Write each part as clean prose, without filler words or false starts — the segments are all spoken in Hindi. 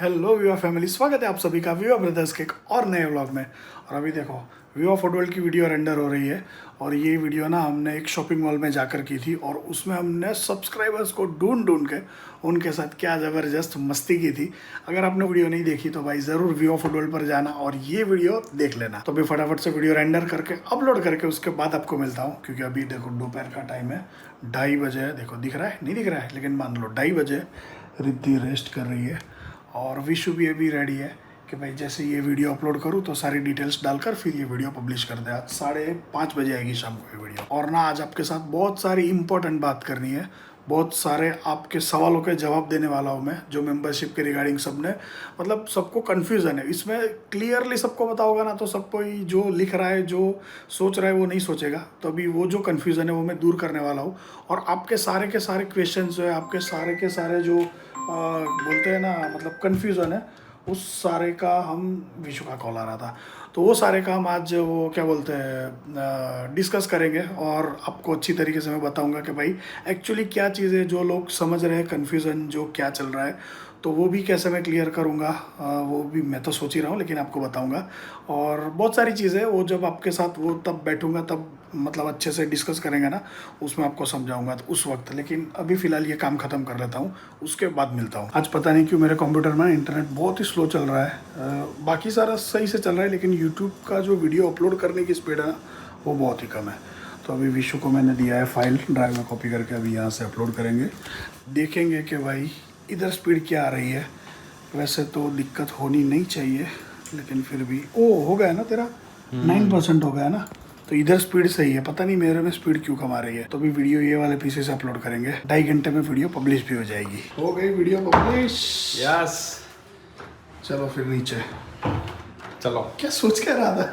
हेलो विवा फैमिली, स्वागत है आप सभी का विवा ब्रदर्स के एक और नए व्लॉग में। और अभी देखो विवा फुटबॉल की वीडियो रेंडर हो रही है और ये वीडियो ना हमने एक शॉपिंग मॉल में जाकर की थी और उसमें हमने सब्सक्राइबर्स को ढूंढ के उनके साथ क्या ज़बरदस्त मस्ती की थी। अगर आपने वीडियो नहीं देखी तो भाई ज़रूर विवा फुटबॉल पर जाना और ये वीडियो देख लेना। तो अभी फटाफट से वीडियो रेंडर करके अपलोड करके उसके बाद आपको मिलता हूँ, क्योंकि अभी देखो दोपहर का टाइम है, 2:30 बजे है। देखो दिख रहा है, नहीं दिख रहा है, लेकिन मान लो 2:30 बजे रिद्धि रेस्ट कर रही है और विशु भी अभी रेडी है कि भाई जैसे ये वीडियो अपलोड करूँ तो सारी डिटेल्स डालकर फिर ये वीडियो पब्लिश कर दे। आज 5:30 बजे आएगी शाम को ये वीडियो। और ना आज आपके साथ बहुत सारी इंपॉर्टेंट बात करनी है, बहुत सारे आपके सवालों के जवाब देने वाला हूँ मैं, जो मेंबरशिप के रिगार्डिंग सबने मतलब सबको कन्फ्यूज़न है। इसमें क्लियरली सबको पता होगा ना, तो सबको ही जो लिख रहा है, जो सोच रहा है वो नहीं सोचेगा। तो अभी वो जो कन्फ्यूज़न है वो मैं दूर करने वाला हूँ और आपके सारे के सारे क्वेश्चन जो है, आपके सारे के सारे जो बोलते हैं ना मतलब कन्फ्यूज़न है, उस सारे का हम विशु का कॉल आ रहा था तो वो सारे का हम आज वो क्या बोलते हैं डिस्कस करेंगे और आपको अच्छी तरीके से मैं बताऊंगा कि भाई एक्चुअली क्या चीज़ है, जो लोग समझ रहे हैं कन्फ्यूज़न जो क्या चल रहा है, तो वो भी कैसे मैं क्लियर करूँगा वो भी मैं तो सोच ही रहा हूँ, लेकिन आपको बताऊँगा। और बहुत सारी चीज़ें वो जब आपके साथ वो तब बैठूँगा तब मतलब अच्छे से डिस्कस करेंगे ना, उसमें आपको समझाऊंगा तो उस वक्त। लेकिन अभी फ़िलहाल ये काम ख़त्म कर लेता हूँ, उसके बाद मिलता हूँ। आज पता नहीं क्यों मेरे कंप्यूटर में इंटरनेट बहुत ही स्लो चल रहा है, बाकी सारा सही से चल रहा है, लेकिन यूट्यूब का जो वीडियो अपलोड करने की स्पीड है ना वो बहुत ही कम है। तो अभी विशु को मैंने दिया है फाइल, ड्राइव में कॉपी करके अभी यहाँ से अपलोड करेंगे, देखेंगे कि भाई इधर स्पीड क्या आ रही है। वैसे तो दिक्कत होनी नहीं चाहिए, लेकिन फिर भी हो गया ना तेरा 9% हो गया ना, तो इधर स्पीड सही है, पता नहीं मेरे में स्पीड क्यों कम आ रही है। तो अभी वीडियो ये वाले पीछे से अपलोड करेंगे, 2.5 घंटे में वीडियो पब्लिश भी हो जाएगी। हो गई वीडियो पब्लिश, यस। चलो फिर नीचे चलो। क्या सोच के रहा था?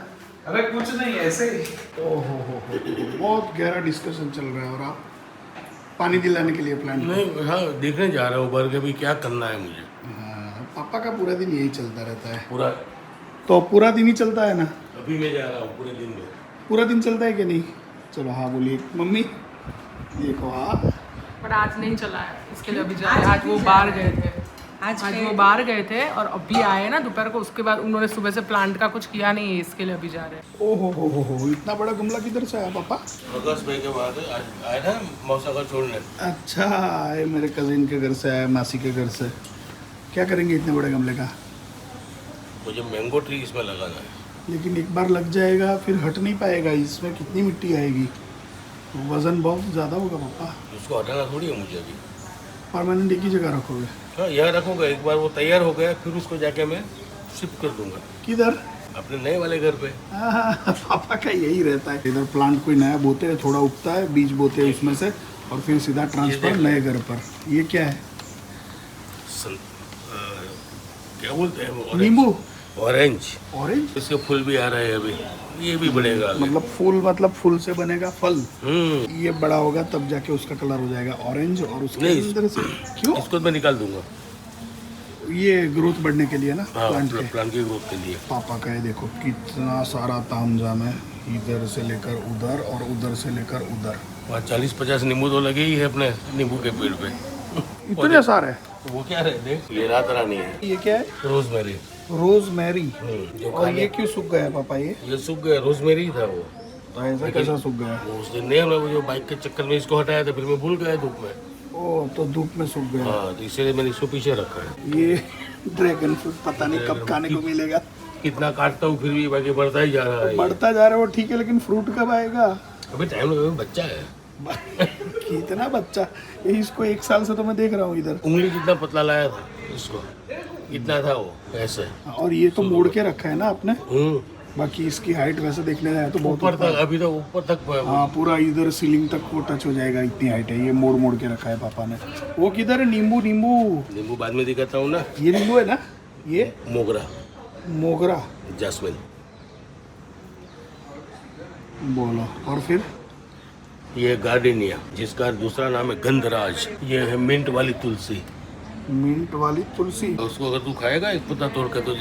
अरे कुछ नहीं, ऐसे ही। ओहो हो, बहुत गहरा डिस्कशन चल रहा है। और आप पानी दिलाने के लिए प्लान? नहीं, हाँ देखने जा रहा हूँ उबर के भी क्या करना है मुझे। पापा का पूरा दिन यही चलता रहता है। पूरा तो पूरा दिन ही चलता है ना? अभी मैं जा रहा हूँ पूरे दिन में। पूरा दिन चलता है कि नहीं? चलो हाँ बोलिए मम्मी। देखो हाँ, पर आज नहीं चला है, इसके लिए अभी जा रहे हैं। आज वो बाहर गए थे, आज वो बाहर गए थे और अभी आए ना दोपहर को, उसके बाद उन्होंने सुबह से प्लांट का कुछ किया नहीं है, इसके लिए अभी जा रहे हैं। ओहो हो, इतना बड़ा गमला किधर से आया पापा? अगस्त भाई के बाद आया था मौसा का छोड़ने। अच्छा, आए मेरे कजिन के घर से, आया मासी के घर से। क्या करेंगे इतने बड़े गमले का? मुझे मैंगो ट्री इसमें लगाना है। लेकिन एक बार लग जाएगा फिर हट नहीं पाएगा, इसमें कितनी मिट्टी आएगी, वजन बहुत ज़्यादा होगा पापा। उसको हटाना थोड़ी है मुझे अभी। परमानेंट एक ही जगह रखोगे? हाँ यहाँ रखूँगा, एक बार वो तैयार हो गया फिर उसको जाके मैं शिफ्ट कर दूँगा किधर? अपने नए वाले घर पे। पापा का यही रहता है, इधर प्लांट कोई नया बोते हैं, थोड़ा उगता है, बीज बोते हैं उसमें से और फिर सीधा ट्रांसफर नए घर पर। ये क्या है? क्या बोलते हैं वो? नींबू? ऑरेंज। ऑरेंज? इसके फूल भी आ रहे हैं अभी, ये भी बढ़ेगा अभी। मतलब फूल से बनेगा फल। ये बड़ा होगा तब जाके उसका कलर हो जाएगा ऑरेंज। और उसके अंदर से क्यों? इसको मैं निकाल दूंगा, ये ग्रोथ बढ़ने के लिए ना, हाँ, प्लांट की ग्रोथ के लिए। पापा का है देखो कितना सारा तामझाम है, इधर से लेकर उधर और उधर से लेकर उधर। वहाँ 40-50 नींबू तो लगे ही है अपने नींबू के पेड़ पे। इतने सारे? वो क्या रहे देख, ये रात रानी है। ये क्या है? रोजमेरी। रोजमेरी? जो और ये क्यों सूख गया पापा? ये सूख गया, रोजमेरी था वो। तो ऐसा कैसा सूख गया? वो उस दिन नहीं, हमने वो जो बाइक के चक्कर में इसको हटाया था, फिर मैं भूल गया धूप में। ओ, तो धूप में सूख गया। हाँ, तो इसलिए मैंने इसको पीछे रखा है। ये ड्रैगन फ्रूट पता नहीं कब खाने को मिलेगा। कितना काटता हूँ फिर भी बाकी बढ़ता ही जा रहा है। बढ़ता जा रहा है वो ठीक है, लेकिन फ्रूट कब आएगा? अभी टाइम लगेगा, बच्चा है। कितना बच्चा? ये इसको 1 साल से तो मैं देख रहा हूँ इधर। उंगली जितना पतला लाया था इसको, इतना था वो ऐसे। और ये तो मोड़ के रखा है ना आपने, बाकी इसकी हाइट वैसे देखने जाए तो बहुत ऊपर तक, अभी तो ऊपर तक। हाँ, पूरा इधर सीलिंग तक वो टच हो जाएगा, इतनी हाइट है। ये मोड़ के रखा है पापा ने। वो किधर है? नींबू बाद में दिखाता हूँ ना। ये नींबू है ना? ये मोगरा जैस्मिन बोलो। और फिर ये गार्डेनिया, जिसका दूसरा नाम है गंधराज। ये है मिंट वाली तुलसी। मिंट वाली तुलसी? उसको अगर तू खाएगा एक पत्ता तोड़ कर, तो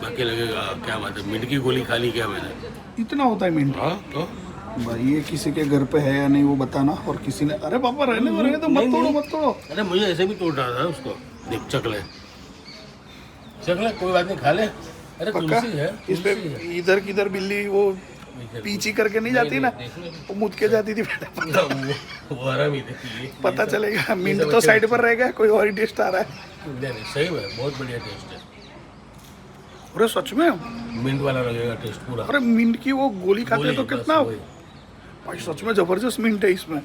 बाकी लगेगा क्या बात है, मिंट की गोली खा ली क्या मैंने। इतना होता है मिंट? हाँ तो भाई ये किसी के घर पे है या नहीं वो बताना। और किसी ने, अरे पापा रहने तो मत तोड़ो। अरे मुझे ऐसे भी तोड़ रहा था उसको, देख चकले। चल ले, कोई बात नहीं, खा ले। अरे पक्का तुलसी है, इस पे तुलसी है। इधर किधर बिल्ली वो पीछी करके नहीं जाती ना, देखने वो मुद के जाती थी बेटा। वो आराम ही देखिए। पता चलेगा मिंट तो साइड पर रहेगा, कोई और ही टेस्ट आ रहा है। नहीं सही में बहुत बढ़िया टेस्ट है। अरे सच में, मिंट वाला लगेगा टेस्ट पूरा। अरे मिंट की वो गोली खाते गोली, तो बस कितना वही। भाई सच में जबरदस्त मिंट है इसमें।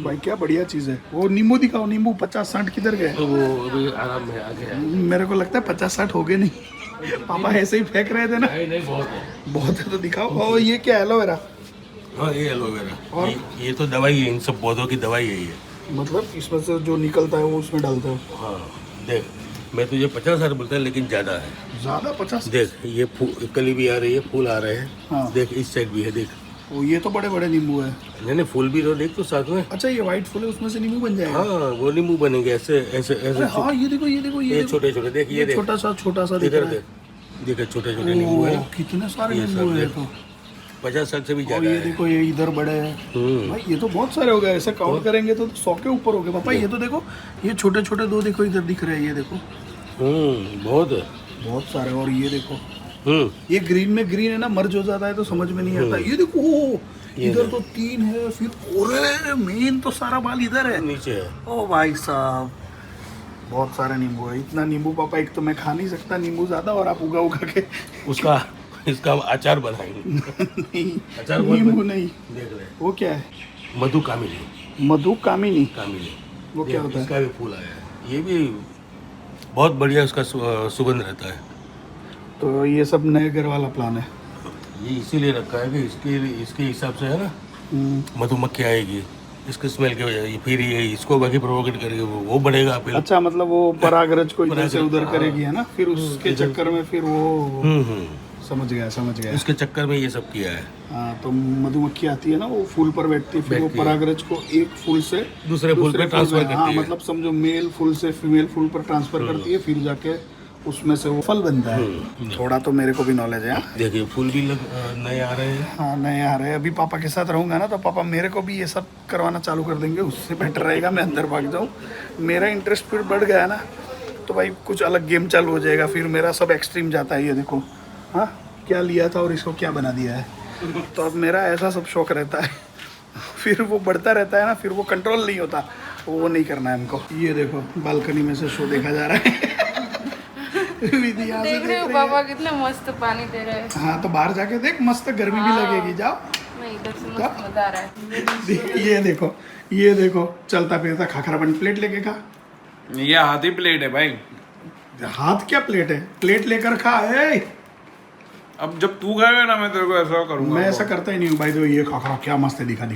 भाई क्या बढ़िया चीज है। वो नींबू दिखाओ, नींबू 50-60 किधर गए? तो वो अभी आराम में आ गया। मेरे को लगता है 50-60 हो गए नहीं। पापा ऐसे ही फेंक रहे थे ना। नहीं नहीं, बहुत है। बहुत है तो दिखाओ। और ये क्या है, एलोवेरा? हाँ ये एलोवेरा, और? ये तो दवाई है, इन सब पौधों की दवाई है ये। मतलब इसमें से जो निकलता है वो उसमें डालते हो? हाँ देख, मैं तुझे 50 बोलता है लेकिन ज़्यादा है। ज्यादा 50? देख ये कली भी आ रही है, फूल आ रहे हैं। हाँ। देख इस साइड भी है, देख। वो ये तो बड़े बड़े नींबू है। नहीं नहीं, फूल भी तो देख तो साथ में। अच्छा ये व्हाइट फूल है, उसमें से नींबू बन जाएगा? हाँ वो नींबू बनेंगे ऐसे ऐसे अरे ऐसे। हाँ ये देखो, ये देखो, ये छोटे छोटे देख, ये देख, छोटा सा दिख इधर रहा है। देख, देख छोटे छोटे नींबू है। ओह, कितने सारे ये नींबू सब है देख। तो। 50 साल से भी और ज़्यादा ये है। देखो, ये इधर बड़े हैं। भाई ये तो बहुत सारे हो गए, ऐसे काउंट करेंगे तो 100 के ऊपर हो गए पापा। ये तो देखो, ये छोटे छोटे दो देखो इधर दिख रहे हैं, ये देखो बहुत है। बहुत सारे। और ये देखो, हम्म, ये ग्रीन में ग्रीन है ना, मर्ज हो जाता है तो समझ में नहीं आता। ये देखो, इधर तो 3 है, फिर अरे मेन तो सारा बाल इधर है। नीचे है। ओ भाई साहब, बहुत सारे नींबू है। इतना नींबू पापा एक तो मैं खा नहीं सकता नींबू ज्यादा, और आप उगा उगा के उसका इसका अचार बनाएंगे। नहीं, अचार बहुत नींबू नहीं। देख रहे, वो क्या है? मधु कामिनी। मधु कामिनी। कामिनी वो क्या होता है? इसका भी फूल आया है, ये भी बहुत बढ़िया उसका सुगंध रहता है। तो ये सब नए घर वाला प्लान है। ये इसीलिए रखा है कि इसके हिसाब से है ना, मधुमक्खी आएगी इसके स्मेल की वजह से, फिर ये इसको बाकी प्रोवोकेट करेगी, वो बढ़ेगा फिर। अच्छा, मतलब वो परागरज को इधर से परागरज, उधर हाँ। करेगी है ना, फिर उसके चक्कर में फिर वो समझ गया। उसके चक्कर में ये सब किया है। हाँ, तो मधुमक्खी आती है ना, वो फूल पर बैठती है, फिर वो बैठती है। परागरज को एक फूल से दूसरे फूल पे ट्रांसफर करती हाँ, है। मतलब समझो मेल फूल से फीमेल फूल पर ट्रांसफर करती है, फिर जाके उसमें से वो फल बनता है। थोड़ा तो मेरे को भी नॉलेज है। देखिए फूल भी नए आ रहे हैं। हाँ नए आ रहे हैं। अभी पापा के साथ रहूँगा ना तो पापा मेरे को भी ये सब करवाना चालू कर देंगे, उससे बेटर रहेगा मैं अंदर भाग जाऊँ। मेरा इंटरेस्ट फिर बढ़ गया ना तो भाई कुछ अलग गेम चालू हो जाएगा, फिर मेरा सब एक्सट्रीम जाता है। ये देखो, हाँ क्या लिया था और इसको क्या बना दिया है। तो अब मेरा ऐसा सब शौक रहता है। फिर वो बढ़ता रहता है ना, फिर वो कंट्रोल नहीं होता, वो नहीं करना है हमको। ये देखो बालकनी में से शो देखा जा रहा है। विधि यहाँ से देख रहे हो रही पापा है। कितना मस्त पानी दे रहे हैं। हाँ तो बाहर जाके देख, मस्त गर्मी भी लगेगी। जाओ नहीं, इधर से मस्त मजा आ रहा है। ये देखो चलता फिरता खाखरा बन। प्लेट लेके खा। ये हाथी प्लेट है भाई। हाथ क्या प्लेट है? प्लेट लेकर खा। अब जब तू खाएगा ना मैं तेरे को ऐसा करूंगा। मैं ऐसा करता ही नहीं हूँ भाई। तो ये खाखरा क्या मस्त है, दिखा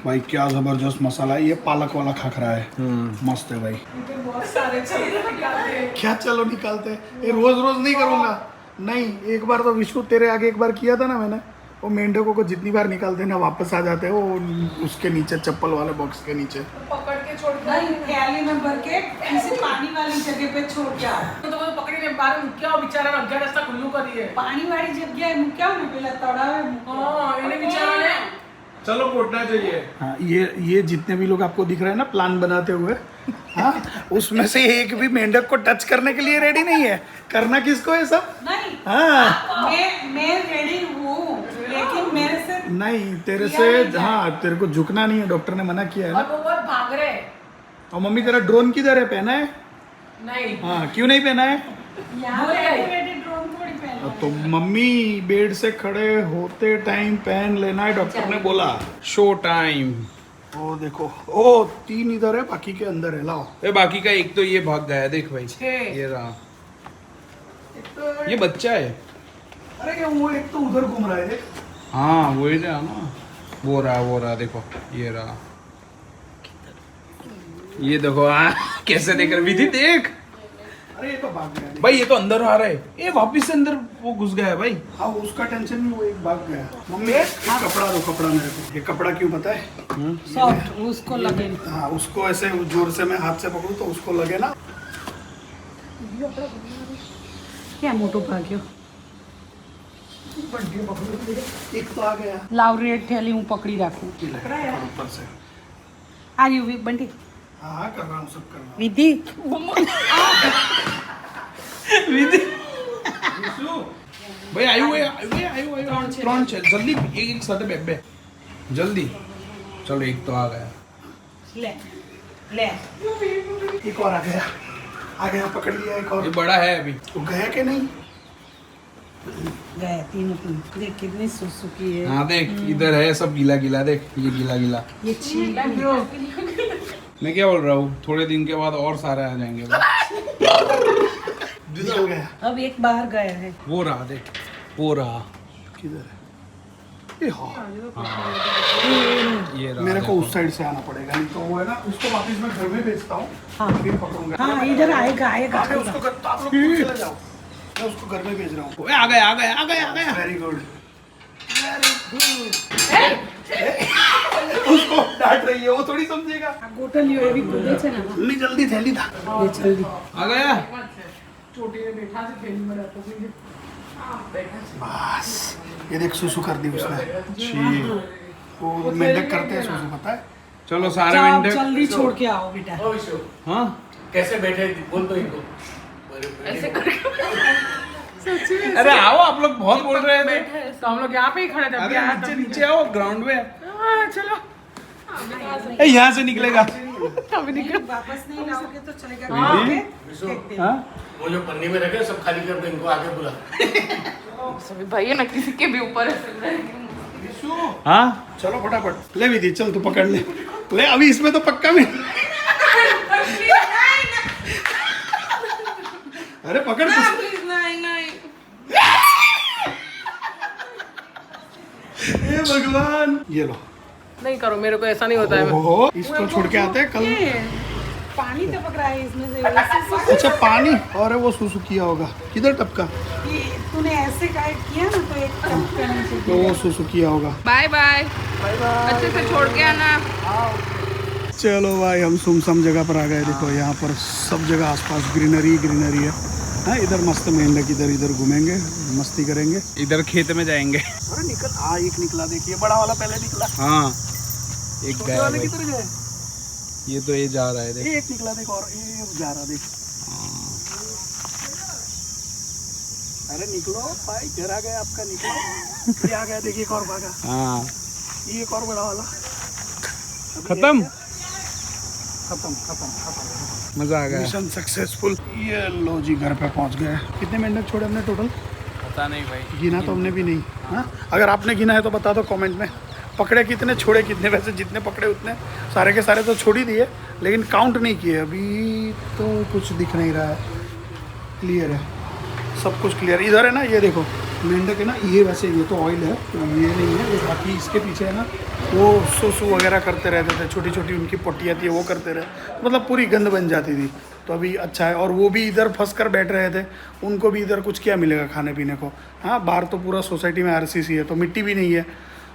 भाई क्या जबरदस्त मसाला है। ये पालक वाला खाखरा है, मस्त है भाई। बहुत सारे क्या चलो निकालते हैं, ये रोज रोज नहीं करूंगा। नहीं, एक बार तो विष्णु तेरे आगे एक बार किया था ना मैंने, वो मेंढकों को जितनी बार निकालते ना वापस आ जाते हैं वो उसके नीचे, चप्पल वाले बॉक्स के नीचे। पकड़ के छोड़ के नहीं, थैली में भर के किसी पानी वाली जगह पे छोड़ के आओ। तो वो पकड़ी ने बाहर मुक्या बेचारा अग्गा रास्ता खुल्लू करी है। पानी वाली जगह है, मुक्या होने पेला तड़ा है। हां इन्हें बेचारा ने चलो कोटना चाहिए। हाँ, ये जितने भी लोग आपको दिख रहे हैं ना प्लान बनाते हुए, हाँ उसमें से एक भी मेंढक को टच करने के लिए रेडी नहीं है। करना किसको है सब? नहीं, हाँ मैं रेडी हूँ, लेकिन मेरे से नहीं, तेरे से हाँ तेरे को झुकना नहीं है, डॉक्टर ने मना किया है और ना। वो बहुत भाग रहे हैं। और मम्मी तेरा ड्रोन किधर है? पहना है? नहीं हाँ क्यों नहीं पहना है? यहाँ भूल गई। बैठे ड्रोन थोड़ी पहना। तो मम्मी बेड से खड़े होते टाइम पहन लेना है, डॉक्टर ने बोला। Show time. ओ देखो, ओ 3 इधर है, बाकी के अंदर है। लाओ। ए बाकी का एक तो ये भाग गया है, देख भाई। छह। ये रहा, ये बच्चा है। अरे ये वो एक तो उधर घूम रहा है देख। हाँ वही रहा ना, वो रहा देखो, ये रहा। ये देखो कैसे देख रहे विधि, देख। अरे ये तो भाग गया। भाई ये तो अंदर आ रहा है, ये वापिस से अंदर वो घुस गया है भाई। हाँ उसका टेंशन नहीं, वो एक भाग गया। मम्मी कपड़ा दो, कपड़ा मेरे को। ये कपड़ा क्यों पता है? सॉफ्ट उसको लगे। हाँ उसको ऐसे जोर से मैं हाथ से पकड़ूं तो उसको लगे ना। क्या मोटो भाग्यो एक तो आ गया लाव रेड थैली हूँ पकड़ी रखूँ। ऊपर से। आ रही हूँ बंटी। हाँ हाँ कर रहा हूँ, सब कर रहा हूँ। विधि ભાઈ આવ્યું ત્રણ છે જલ્દી એક સાથે બે જલ્દી ચલો એક તો આ ગયા ले ले एक और आ गया पकड़ लिया एक और ये बड़ा है अभी वो गया कि नहीं गए तीनों देख कितनी सुसुकी है हाँ देख इधर है सब गीला गीला देख ये गीला गीला ये छील मैं क्या बोल रहा हूँ थोड़े दिन के बाद और सारे आ जाएंगे निकल गया अब एक बाहर गया है वो रहा देख वो रहा किधर है ये हाँ ये रहा मेरे को देखो। उस साइड से आना पड़ेगा नहीं तो वो है ना उसको वापस मैं घर में भेजता हूँ हाँ। फिर पकड़ूंगा हाँ इधर आएगा आएगा मैं उसको आप लोग खुद चले जाओ मैं उसको घर में भेज रहा हूँ ओए, आ गया वेरी गुड उसको डांट रही है वो थोड़ी समझेगा गोटल यो एवी कूदे छे ना नहीं जल्दी थैली था ये जल्दी आ गया छोटी ने बैठा से खेली में रहता था बस ये देख सुसु कर दी उसने वो मेंढक करते हैं सुसु पता है चलो सारे जाओ मेंढक जल्दी छोड़ के आओ बेटा हाँ कैसे बैठे बोल तो इनको ऐसे करके अरे आओ आप लोग बहुत बोल रहे थे तो हम लोग यहाँ पे ही खड़े थे अभी अरे आया नीचे तभी। नीचे आओ ग्राउंड में हाँ, चलो ए, यहाँ से निकलेगा अभी निकल वापस नहीं लाओगे तो चलेगा आके फेंक दे। हाँ वो जो पन्नी में रखे सब खाली कर दो इनको आगे बुला सभी भाई है ना किसी के भी ऊपर ऐसे हाँ चलो फटाफट ले विधि चल तू पकड़ ले ले अभी इसमें तो पक्का में अरे पकड़ प्लीज नहीं नहीं हे भगवान ये लो नहीं करो मेरे को ऐसा नहीं होता है ओहो इसको छोड़ के आते हैं कल ये पानी टपक रहा है इसमें से वैसे अच्छा पानी और वो सुसु किया होगा किधर टपका ये तूने ऐसे गाइड किया ना तो एक टपकने से तो वो सुसु किया होगा बाय बाय अच्छे से छोड़ के आना चलो भाई हम सुमसम जगह पर आ गए देखो यहाँ पर सब जगह आसपास ग्रीनरी ग्रीनरी है हाँ इधर मस्त मेंढक इधर इधर घूमेंगे मस्ती करेंगे इधर खेत में जाएंगे अरे निकल हाँ एक निकला देखिए बड़ा वाला पहले निकला हाँ एक छोटे गया वाले भाई। किधर गए ये तो ये जा रहा है देख ये एक निकला देख और ये जा रहा देख अरे निकलो भाई घर आ गया आपका निकलो ये आ गया देखिए एक और भागा हाँ ये एक और बड़ा वाला अभी खत्म ये खत्म खत्म खत्म मजा आ गया मिशन सक्सेसफुल ये लो जी घर पे पहुंच गए कितने मेंढक छोड़े हमने टोटल पता नहीं भाई गिना तो हमने भी नहीं हाँ अगर आपने गिना है तो बता दो कमेंट में पकड़े कितने छोड़े कितने वैसे जितने पकड़े उतने सारे के सारे तो छोड़ ही दिए लेकिन काउंट नहीं किए अभी तो कुछ दिख नहीं रहा है क्लियर है सब कुछ क्लियर इधर है ना ये देखो मेंढक है ना ये वैसे ये तो ऑयल है तो ये नहीं है ये बाकी इसके पीछे है ना वो सुसु वगैरह करते रहते थे छोटी छोटी उनकी पट्टियाँ थी वो करते रहे मतलब पूरी गंद बन जाती थी तो अभी अच्छा है और वो भी इधर फंस कर बैठ रहे थे उनको भी इधर कुछ क्या मिलेगा खाने पीने को हाँ बाहर तो पूरा सोसाइटी में RCC है तो मिट्टी भी नहीं है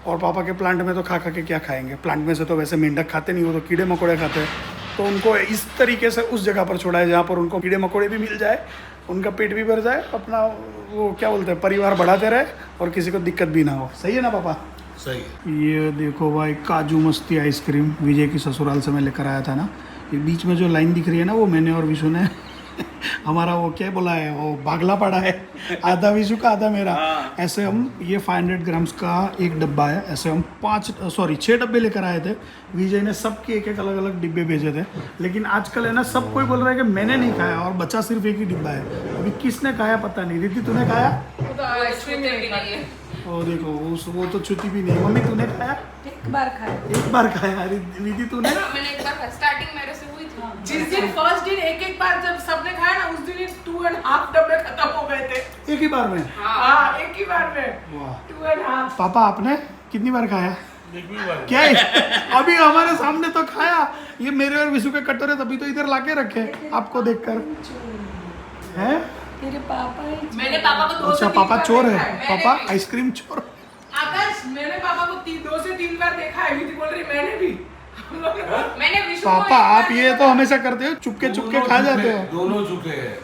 और पापा के प्लांट में तो खा के क्या खाएंगे प्लांट में से तो वैसे मेंढक खाते नहीं वो तो कीड़े मकोड़े खाते हैं तो उनको इस तरीके से उस जगह पर छोड़ा है जहाँ पर उनको कीड़े मकोड़े भी मिल जाए उनका पेट भी भर जाए अपना वो क्या बोलते हैं परिवार बढ़ाते रहे और किसी को दिक्कत भी ना हो सही है ना पापा सही है ये देखो भाई काजू मस्ती आइसक्रीम विजय की ससुराल से मैं लेकर आया था ना ये बीच में जो लाइन दिख रही है ना वो मैंने और विशु ने हमारा वो क्या बोला है वो बागला पड़ा है आधा विशु का आधा मेरा ऐसे हम ये 500 ग्राम्स का एक डब्बा है ऐसे हम 6 डब्बे लेकर आए थे विजय ने सबके एक एक अलग अलग डिब्बे भेजे थे लेकिन आजकल है ना सब कोई बोल रहा है कि मैंने नहीं खाया और बचा सिर्फ एक ही डिब्बा है अभी किसने खाया पता नहीं रिद्धि तूने खाया आइसक्रीम भी नहीं है और देखो वो तो छुट्टी भी नहीं मम्मी तूने खाया एक बार खाए एक बार खाया रिद्धि तूने मैंने एक बार स्टार्टिंग मेरे से हुई थी जिस दिन फर्स्ट दिन एक बार जब सबने खाया ना उस दिन 2.5 डब्बे खत्म हो गए थे एक ही बार में हाँ एक ही बार में वाह 2.5 पापा आपने कितनी बार खाया क्या है? अभी हमारे सामने तो खाया ये मेरे और विशु के कटोरे तभी तो इधर लाके रखे आपको देखकर हैं तेरे पापा है मैंने पापा को 2 अच्छा से 3 पापा बार चोर देखा है मैंने पापा भी। आइसक्रीम चोर आकाश मैंने पापा को 2 से 3 बार देखा है विधि बोल रही मैंने भी मैंने विशु को पापा एक आप बार ये तो हमेशा करते हो चुपके चुपके खा जाते हो दोनों चुके हैं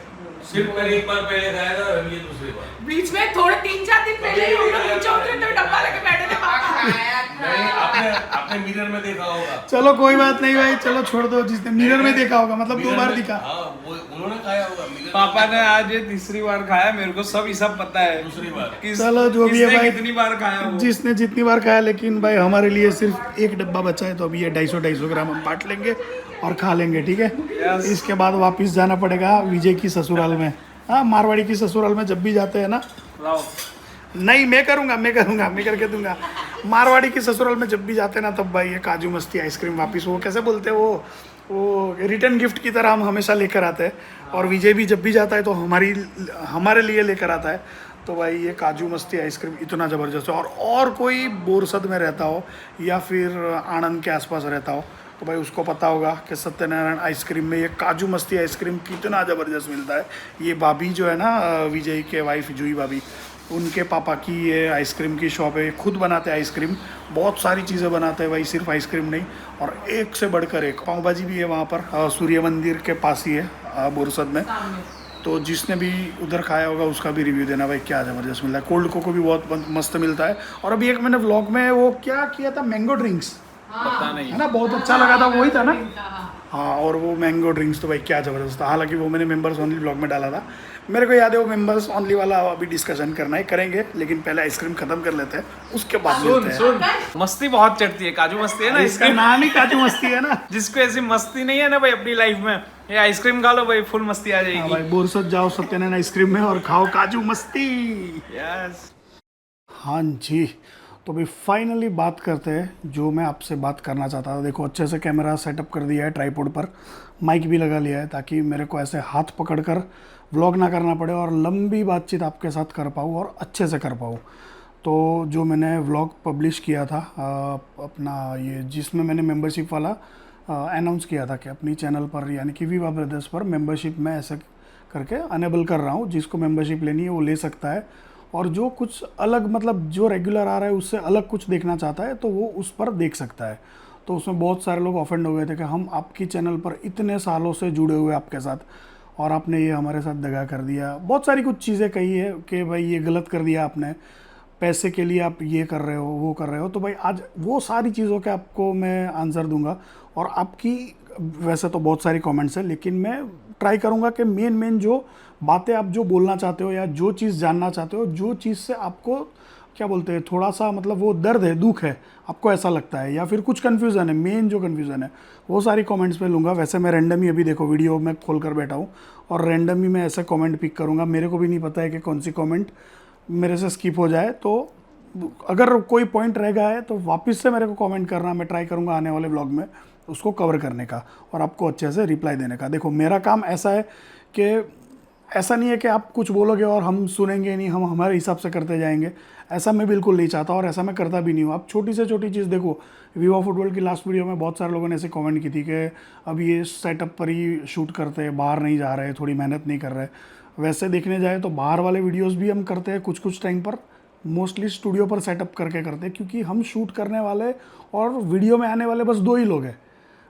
सिर्फ मैंने एक बार पहले खाया था और ये दूसरी बार बीच में थोड़े 3-4 दिन पहले ही हम लोग नीचे उतरे तो डब्बा लेके बैठे थे पापा खाया था नहीं, आपने आपने मिरर में देखा होगा। चलो कोई बात नहीं भाई, चलो छोड़ दो। जिसने मिरर में देखा होगा मतलब 2 बार दिखा। हाँ, वो उन्होंने खाया होगा मिरर में। पापा ने आज ये तीसरी बार खाया, मेरे को सब हिसाब पता है। दूसरी बार। चलो जो भी है किसने भाई, कितनी बार खाया वो। जिसने जितनी बार खाया, लेकिन भाई हमारे लिए सिर्फ 1 डब्बा बचा है, तो अभी ये 250 ग्राम हम बांट लेंगे और खा लेंगे, ठीक है। इसके बाद वापस जाना पड़ेगा विजय की ससुराल में। हाँ, मारवाड़ी की ससुराल में जब भी जाते हैं ना, लाओ। नहीं मैं करूँगा, मैं करके दूंगा। मारवाड़ी की ससुराल में जब भी जाते हैं ना, तब भाई ये काजू मस्ती आइसक्रीम वापस, वो कैसे बोलते हैं, वो रिटर्न गिफ्ट की तरह हम हमेशा लेकर आते हैं। और विजय भी जब भी जाता है तो हमारे लिए लेकर आता है। तो भाई ये काजू मस्ती आइसक्रीम इतना ज़बरदस्त है। और कोई बोरसद में रहता हो या फिर आनंद के आसपास रहता हो तो भाई उसको पता होगा कि सत्यनारायण आइसक्रीम में ये काजू मस्ती आइसक्रीम कितना ज़बरदस्त मिलता है। ये भाभी जो है ना, विजय के वाइफ जूही भाभी, उनके पापा की ये आइसक्रीम की शॉप है। खुद बनाते हैं आइसक्रीम, बहुत सारी चीज़ें बनाते हैं भाई, सिर्फ आइसक्रीम नहीं। और एक से बढ़कर एक पाव भाजी भी है वहाँ पर, सूर्य मंदिर के पास ही है बोरसद में। तो जिसने भी उधर खाया होगा उसका भी रिव्यू देना भाई, क्या ज़बरदस्त मिलता है। कोल्ड कोको भी बहुत मस्त मिलता है। और अभी एक मैंने व्लॉग में वो क्या किया था, मैंगो ड्रिंक्स, पता नहीं है ना, बहुत अच्छा लगा था, वही था ना। हाँ, और वो मैंगो ड्रिंक्स तो भाई क्या ज़बरदस्त था। हालांकि वो मैंने मेंबर्स ओनली ब्लॉग में डाला था। मेरे को याद है वो मेंबर्स ओनली वाला अभी डिस्कशन करना है, करेंगे, लेकिन पहले आइसक्रीम खत्म कर लेते हैं, उसके बाद मिलते हैं। सुन, मस्ती बहुत चढ़ती है, काजू मस्ती है ना इसका इसकी। नाम ही काजू मस्ती है ना। जिसको ऐसी मस्ती नहीं है ना भाई अपनी लाइफ में, ये आइसक्रीम खा लो भाई, फुल मस्ती आ हाँ जाएगी। भाई, बोरसद जाओ सत्यनारायण आइसक्रीम में और खाओ काजू मस्ती। यस। हाँ जी, तो भाई फाइनली बात करते हैं जो मैं आपसे बात करना चाहता था। देखो अच्छे से कैमरा सेटअप कर दिया है ट्राइपॉड पर, माइक भी लगा लिया है ताकि मेरे को ऐसे हाथ पकड़कर व्लॉग ना करना पड़े और लंबी बातचीत आपके साथ कर पाऊँ और अच्छे से कर पाऊँ। तो जो मैंने व्लॉग पब्लिश किया था अपना ये, जिसमें मैंने मेंबरशिप वाला अनाउंस किया था कि अपनी चैनल पर यानी कि विवा ब्रदर्स पर मेंबरशिप मैं ऐसे करके अनेबल कर रहा हूँ, जिसको मेंबरशिप लेनी है वो ले सकता है। और जो कुछ अलग मतलब जो रेगुलर आ रहा है उससे अलग कुछ देखना चाहता है तो वो उस पर देख सकता है। तो उसमें बहुत सारे लोग ऑफेंड हो गए थे कि हम आपकी चैनल पर इतने सालों से जुड़े हुए आपके साथ और आपने ये हमारे साथ दगा कर दिया। बहुत सारी कुछ चीज़ें कही है कि भाई ये गलत कर दिया आपने, पैसे के लिए आप ये कर रहे हो वो कर रहे हो। तो भाई आज वो सारी चीज़ों के आपको मैं आंसर दूंगा। और आपकी वैसे तो बहुत सारी कमेंट्स है, लेकिन मैं ट्राई करूंगा कि मेन जो बातें आप जो बोलना चाहते हो या जो चीज़ जानना चाहते हो, जो चीज़ से आपको क्या बोलते हैं थोड़ा सा मतलब वो दर्द है, दुख है, आपको ऐसा लगता है या फिर कुछ कन्फ्यूज़न है, मेन जो कन्फ्यूज़न है वो सारी कमेंट्स में लूँगा। वैसे मैं रैंडम ही अभी देखो वीडियो में खोल कर बैठा हूँ और रैंडम ही मैं ऐसे कमेंट पिक करूँगा। मेरे को भी नहीं पता है कि कौन सी कमेंट मेरे से स्किप हो जाए, तो अगर कोई पॉइंट रह गया है तो वापस से मेरे को कमेंट करना, मैं ट्राई करूँगा आने वाले व्लॉग में उसको कवर करने का और आपको अच्छे से रिप्लाई देने का। देखो मेरा काम ऐसा है कि ऐसा नहीं है कि आप कुछ बोलोगे और हम सुनेंगे नहीं, हम हमारे हिसाब से करते जाएंगे, ऐसा मैं बिल्कुल नहीं चाहता और ऐसा मैं करता भी नहीं हूँ। आप छोटी से छोटी चीज़ देखो, विवा फुटबॉल की लास्ट वीडियो में बहुत सारे लोगों ने ऐसे कमेंट की थी कि अब ये सेटअप पर ही शूट करते हैं, बाहर नहीं जा रहे, थोड़ी मेहनत नहीं कर रहे। वैसे देखने जाए तो बाहर वाले वीडियोज़ भी हम करते हैं कुछ टाइम पर, मोस्टली स्टूडियो पर सेटअप करके करते हैं, क्योंकि हम शूट करने वाले और वीडियो में आने वाले बस 2 ही लोग हैं,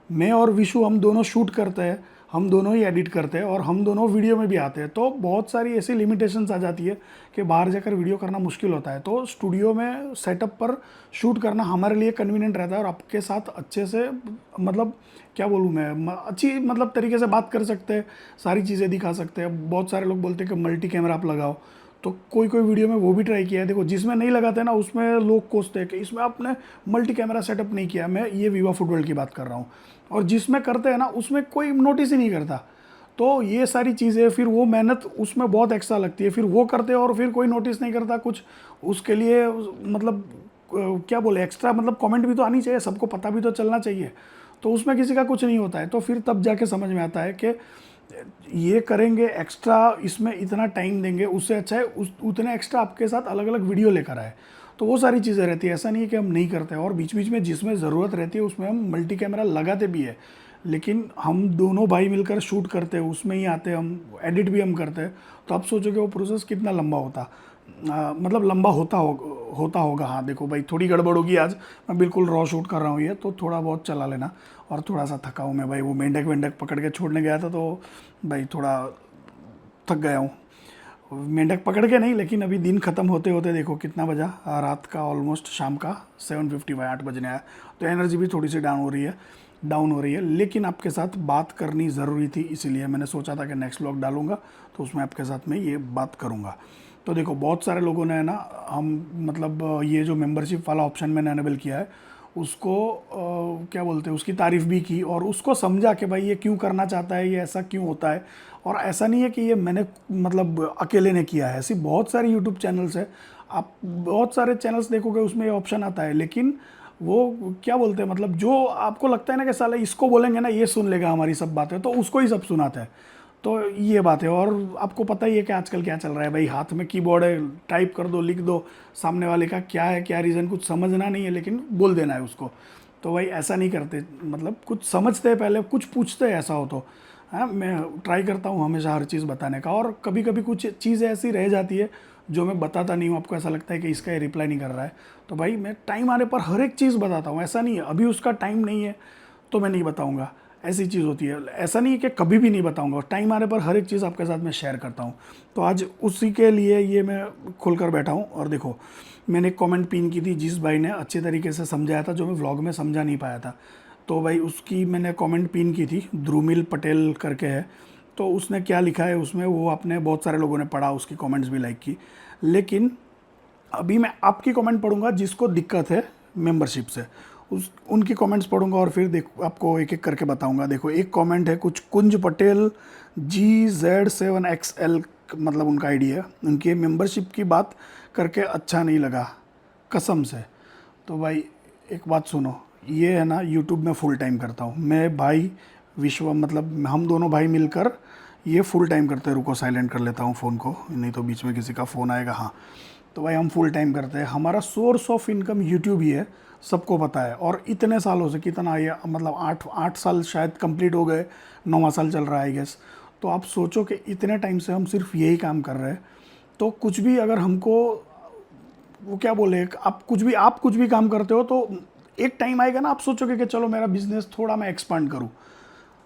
मैं और विशु। हम दोनों शूट करते हैं, हम दोनों ही एडिट करते हैं और हम दोनों वीडियो में भी आते हैं। तो बहुत सारी ऐसी लिमिटेशंस आ जाती है कि बाहर जाकर वीडियो करना मुश्किल होता है। तो स्टूडियो में सेटअप पर शूट करना हमारे लिए कन्वीनियंट रहता है और आपके साथ अच्छे से मतलब क्या बोलूँ मैं, अच्छी मतलब तरीके से बात कर सकते हैं, सारी चीज़ें दिखा सकते हैं। बहुत सारे लोग बोलते हैं कि मल्टी कैमरा आप लगाओ, तो कोई वीडियो में वो भी ट्राई किया है। देखो जिसमें नहीं लगाते ना उसमें लोग कोसते हैं कि इसमें आपने मल्टी कैमरा सेटअप नहीं किया। मैं ये विवा फुटबॉल की बात कर रहा हूँ। और जिसमें करते हैं ना उसमें कोई नोटिस ही नहीं करता। तो ये सारी चीज़ें फिर वो मेहनत उसमें बहुत एक्स्ट्रा लगती है, फिर वो करते हैं और फिर कोई नोटिस नहीं करता कुछ। उसके लिए मतलब क्या बोले एक्स्ट्रा मतलब कमेंट भी तो आनी चाहिए, सबको पता भी तो चलना चाहिए। तो उसमें किसी का कुछ नहीं होता है। तो फिर तब जाके समझ में आता है कि ये करेंगे एक्स्ट्रा, इसमें इतना टाइम देंगे, उससे अच्छा है उतने एक्स्ट्रा आपके साथ अलग अलग वीडियो लेकर आए। तो वो सारी चीज़ें रहती है, ऐसा नहीं है कि हम नहीं करते। और बीच बीच में जिसमें ज़रूरत रहती है उसमें हम मल्टी कैमरा लगाते भी है, लेकिन हम दोनों भाई मिलकर शूट करते हैं, उसमें ही आते हैं, हम एडिट भी हम करते हैं। तो आप सोचो कि वो प्रोसेस कितना लंबा होता, मतलब लंबा होता होगा। हाँ देखो भाई थोड़ी गड़बड़ होगी आज, मैं बिल्कुल रॉ शूट कर रहा हूँ ये, तो थोड़ा बहुत चला लेना। और थोड़ा सा थका हूँ मैं भाई, वो मेंढक पकड़ के छोड़ने गया था तो भाई थोड़ा थक गया हूँ। मेंढक पकड़ के नहीं, लेकिन अभी दिन ख़त्म होते होते देखो कितना बजा, रात का ऑलमोस्ट शाम का 7:55 8 बजने आया। तो एनर्जी भी थोड़ी सी डाउन हो रही है, लेकिन आपके साथ बात करनी ज़रूरी थी, इसीलिए मैंने सोचा था कि नेक्स्ट व्लॉग डालूंगा तो उसमें आपके साथ में ये बात करूंगा। तो देखो बहुत सारे लोगों ने ना मतलब ये जो मेंबरशिप वाला ऑप्शन मैंने अनेबल किया है उसको क्या बोलते हैं, उसकी तारीफ़ भी की और उसको समझा कि भाई ये क्यों करना चाहता है, ये ऐसा क्यों होता है। और ऐसा नहीं है कि ये मैंने मतलब अकेले ने किया है, ऐसी बहुत सारी यूट्यूब चैनल्स है, आप बहुत सारे चैनल्स देखोगे उसमें ये ऑप्शन आता है, लेकिन वो क्या बोलते हैं मतलब जो आपको लगता है ना कि साला इसको बोलेंगे ना ये सुन लेगा हमारी सब बातें, तो उसको ही सब सुनाते हैं। तो ये बात है। और आपको पता ही है कि आजकल क्या चल रहा है भाई, हाथ में कीबोर्ड है, टाइप कर दो, लिख दो, सामने वाले का क्या है क्या रीज़न कुछ समझना नहीं है लेकिन बोल देना है उसको। तो भाई ऐसा नहीं करते, मतलब कुछ समझते हैं पहले, कुछ पूछते हैं, ऐसा हो तो हाँ। मैं ट्राई करता हूँ हमेशा हर चीज़ बताने का, और कभी कभी कुछ चीज़ें ऐसी रह जाती है जो मैं बताता नहीं हूँ, आपको ऐसा लगता है कि इसका ये रिप्लाई नहीं कर रहा है, तो भाई मैं टाइम आने पर हर एक चीज़ बताता हूँ। ऐसा नहीं है अभी उसका टाइम नहीं है तो मैं नहीं बताऊँगा, ऐसी चीज़ होती है। ऐसा नहीं है कि कभी भी नहीं बताऊंगा, टाइम आने पर हर एक चीज़ आपके साथ में शेयर करता हूं। तो आज उसी के लिए ये मैं खुलकर बैठा हूं। और देखो मैंने एक कमेंट पिन की थी, जिस भाई ने अच्छे तरीके से समझाया था जो मैं व्लॉग में समझा नहीं पाया था, तो भाई उसकी मैंने कमेंट पिन की थी, ध्रुमिल पटेल करके है। तो उसने क्या लिखा है उसमें, वो अपने बहुत सारे लोगों ने पढ़ा, उसकी कमेंट्स भी लाइक की। लेकिन अभी मैं आपकी कमेंट पढ़ूंगा जिसको दिक्कत है मेंबरशिप से, उनकी कमेंट्स पढ़ूंगा और फिर देखो आपको एक एक करके बताऊंगा। देखो एक कमेंट है कुछ कुंज पटेल GZ7XL, मतलब उनका आईडी है, उनकी मेंबरशिप की बात करके अच्छा नहीं लगा कसम से। तो भाई एक बात सुनो, ये है ना यूट्यूब में फुल टाइम करता हूँ मैं भाई, विश्व मतलब हम दोनों भाई मिलकर ये फुल टाइम करते हैं। रुको साइलेंट कर लेता हूँ फ़ोन को, नहीं तो बीच में किसी का फ़ोन आएगा। हाँ तो भाई हम फुल टाइम करते हैं, हमारा सोर्स ऑफ इनकम यूट्यूब ही है, सबको पता है। और इतने सालों से, कितना ये मतलब 8 साल शायद कंप्लीट हो गए, 9वां साल चल रहा है आई गेस। तो आप सोचो कि इतने टाइम से हम सिर्फ यही काम कर रहे हैं, तो कुछ भी अगर हमको वो क्या बोले, आप कुछ भी काम करते हो तो एक टाइम आएगा ना आप सोचोगे कि चलो मेरा बिजनेस थोड़ा मैं एक्सपांड करूँ,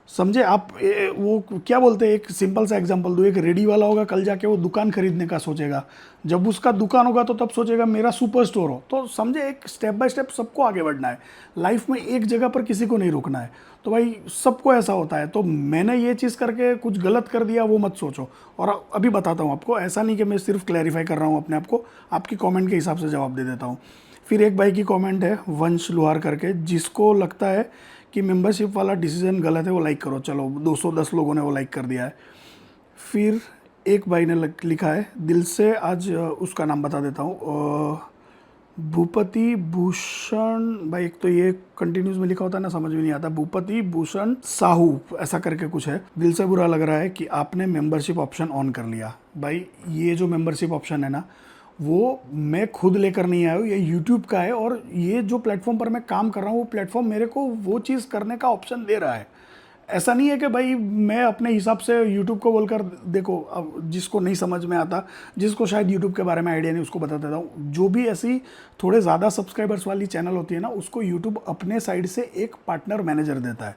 समझे आप। वो क्या बोलते हैं, एक सिंपल सा एग्जांपल दो, एक रेडी वाला होगा, कल जाके वो दुकान खरीदने का सोचेगा, जब उसका दुकान होगा तो तब सोचेगा मेरा सुपर स्टोर हो। तो समझे एक स्टेप बाय स्टेप सबको आगे बढ़ना है लाइफ में, एक जगह पर किसी को नहीं रुकना है। तो भाई सबको ऐसा होता है, तो मैंने ये चीज़ करके कुछ गलत कर दिया वो मत सोचो। और अभी बताता हूँ आपको, ऐसा नहीं कि मैं सिर्फ क्लैरिफाई कर रहा हूँ अपने आप को, आपकी कॉमेंट के हिसाब से जवाब दे देता हूँ। फिर एक भाई की कॉमेंट है वंश लुहार करके, जिसको लगता है कि मेंबरशिप वाला डिसीजन गलत है वो लाइक करो, चलो 210 लोगों ने वो लाइक कर दिया है। फिर एक भाई ने लिखा है दिल से, आज उसका नाम बता देता हूँ, भूपति भूषण, भाई एक तो ये कंटिन्यूस में लिखा होता है ना समझ में नहीं आता, भूपति भूषण साहू ऐसा करके कुछ है। दिल से बुरा लग रहा है कि आपने मेंबरशिप ऑप्शन ऑन कर लिया। भाई ये जो मेंबरशिप ऑप्शन है ना, वो मैं खुद लेकर नहीं आया हूँ, ये यूट्यूब का है, और ये जो प्लेटफॉर्म पर मैं काम कर रहा हूँ वो प्लेटफॉर्म मेरे को वो चीज़ करने का ऑप्शन दे रहा है। ऐसा नहीं है कि भाई मैं अपने हिसाब से यूट्यूब को बोलकर, देखो अब जिसको नहीं समझ में आता, जिसको शायद यूट्यूब के बारे में आइडिया नहीं, उसको बता देता हूँ। जो भी ऐसी थोड़े ज़्यादा सब्सक्राइबर्स वाली चैनल होती है ना, उसको यूट्यूब अपने साइड से एक पार्टनर मैनेजर देता है।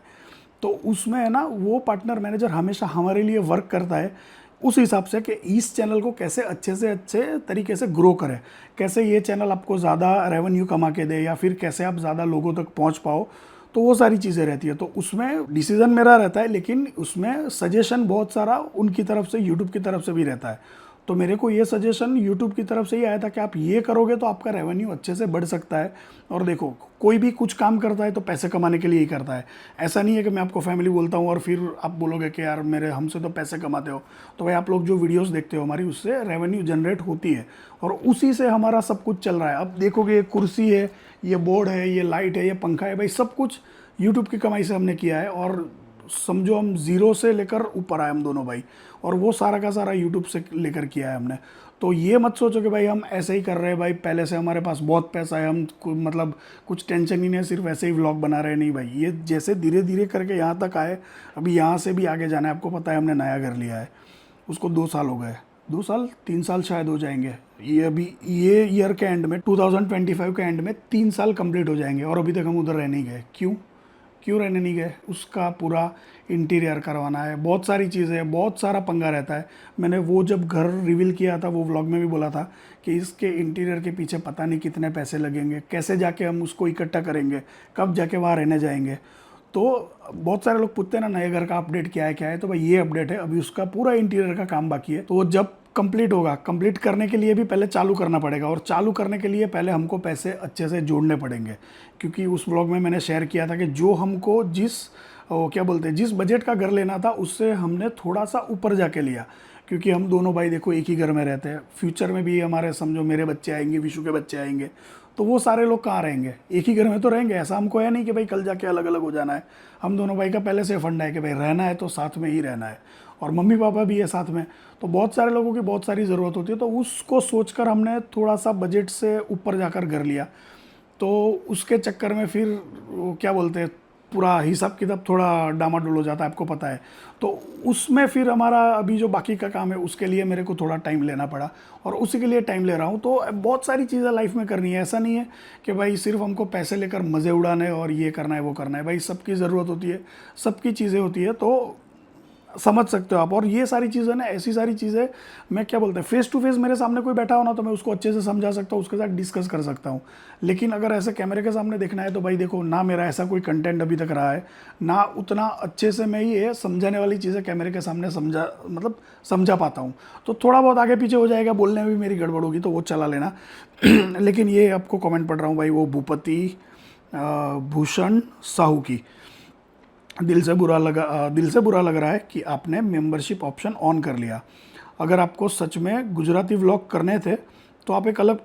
तो उसमें है ना, वो पार्टनर मैनेजर हमेशा हमारे लिए वर्क करता है उस हिसाब से कि इस चैनल को कैसे अच्छे से अच्छे तरीके से ग्रो करें, कैसे ये चैनल आपको ज़्यादा रेवेन्यू कमा के दे, या फिर कैसे आप ज़्यादा लोगों तक पहुंच पाओ। तो वो सारी चीज़ें रहती है। तो उसमें डिसीजन मेरा रहता है, लेकिन उसमें सजेशन बहुत सारा उनकी तरफ से, यूट्यूब की तरफ से भी रहता है। तो मेरे को ये सजेशन यूट्यूब की तरफ से ही आया था कि आप ये करोगे तो आपका रेवेन्यू अच्छे से बढ़ सकता है। और देखो कोई भी कुछ काम करता है तो पैसे कमाने के लिए ही करता है, ऐसा नहीं है कि मैं आपको फैमिली बोलता हूँ और फिर आप बोलोगे कि यार मेरे हमसे तो पैसे कमाते हो। तो भाई आप लोग जो वीडियोस देखते हो हमारी, उससे रेवेन्यू जनरेट होती है और उसी से हमारा सब कुछ चल रहा है। अब देखोगे ये कुर्सी है, ये बोर्ड है, ये लाइट है, ये पंखा है, भाई सब कुछ यूट्यूब की कमाई से हमने किया है। और समझो हम जीरो से लेकर ऊपर आए हम दोनों भाई, और वो सारा का सारा यूट्यूब से लेकर किया है हमने। तो ये मत सोचो कि भाई हम ऐसे ही कर रहे हैं, भाई पहले से हमारे पास बहुत पैसा है, हम मतलब कुछ टेंशन ही नहीं, सिर्फ ऐसे ही व्लॉग बना रहे हैं। नहीं भाई, ये जैसे धीरे धीरे करके यहाँ तक आए, अभी यहाँ से भी आगे जाना है। आपको पता है हमने नया घर लिया है, उसको 2 साल हो गए, 2 साल 3 साल शायद हो जाएंगे। ये अभी ये ईयर के एंड में 2025 के एंड में 3 साल कंप्लीट हो जाएंगे, और अभी तक हम उधर रह नहीं गए। क्यों? क्यों रहने नहीं गए, उसका पूरा इंटीरियर करवाना है, बहुत सारी चीज़ें, बहुत सारा पंगा रहता है। मैंने वो जब घर रिवील किया था वो व्लॉग में भी बोला था कि इसके इंटीरियर के पीछे पता नहीं कितने पैसे लगेंगे, कैसे जाके हम उसको इकट्ठा करेंगे, कब जाके वहाँ रहने जाएंगे। तो बहुत सारे लोग पूछते हैं ना नए घर का अपडेट क्या है, तो भाई ये अपडेट है, अभी उसका पूरा इंटीरियर का काम बाकी है। तो वो जब कंप्लीट होगा, कंप्लीट करने के लिए भी पहले चालू करना पड़ेगा, और चालू करने के लिए पहले हमको पैसे अच्छे से जोड़ने पड़ेंगे। क्योंकि उस ब्लॉग में मैंने शेयर किया था कि जो हमको जिस बजट का घर लेना था उससे हमने थोड़ा सा ऊपर जाके लिया। क्योंकि हम दोनों भाई देखो एक ही घर में रहते हैं, फ्यूचर में भी हमारे समझो मेरे बच्चे आएंगे, विशु के बच्चे आएंगे, तो वो सारे लोग कहाँ रहेंगे, एक ही घर में तो रहेंगे। ऐसा हमको है नहीं कि भाई कल जाके अलग अलग हो जाना है। हम दोनों भाई का पहले से फंड है कि भाई रहना है तो साथ में ही रहना है, और मम्मी पापा भी है साथ में। तो बहुत सारे लोगों की बहुत सारी ज़रूरत होती है, तो उसको सोचकर हमने थोड़ा सा बजट से ऊपर जाकर घर लिया। तो उसके चक्कर में फिर वो क्या बोलते हैं, पूरा हिसाब किताब थोड़ा डामाडोल हो जाता है, आपको पता है। तो उसमें फिर हमारा अभी जो बाकी का काम है उसके लिए मेरे को थोड़ा टाइम लेना पड़ा, और उसी के लिए टाइम ले रहा हूँ। तो बहुत सारी चीज़ें लाइफ में करनी है, ऐसा नहीं है कि भाई सिर्फ हमको पैसे लेकर मज़े उड़ाने और ये करना है वो करना है। भाई सबकी ज़रूरत होती है, सबकी चीज़ें होती है, तो समझ सकते हो आप। और ये सारी चीज़ें ना, ऐसी सारी चीज़ें मैं क्या बोलते हैं, फेस टू फेस मेरे सामने कोई बैठा हो ना तो मैं उसको अच्छे से समझा सकता हूँ, उसके साथ डिस्कस कर सकता हूँ। लेकिन अगर ऐसे कैमरे के सामने देखना है तो भाई देखो ना, मेरा ऐसा कोई कंटेंट अभी तक रहा है ना, उतना अच्छे से मैं ये समझाने वाली चीज़ें कैमरे के सामने समझा पाता हूँ। तो थोड़ा बहुत आगे पीछे हो जाएगा, बोलने में भी मेरी गड़बड़ होगी तो वो चला लेना। लेकिन ये आपको कमेंट पढ़ रहा हूँ भाई, वो भूपति भूषण साहू की, दिल से बुरा लग रहा है कि आपने मेंबरशिप ऑप्शन ऑन कर लिया। अगर आपको सच में गुजराती व्लॉग करने थे तो आप एक अलग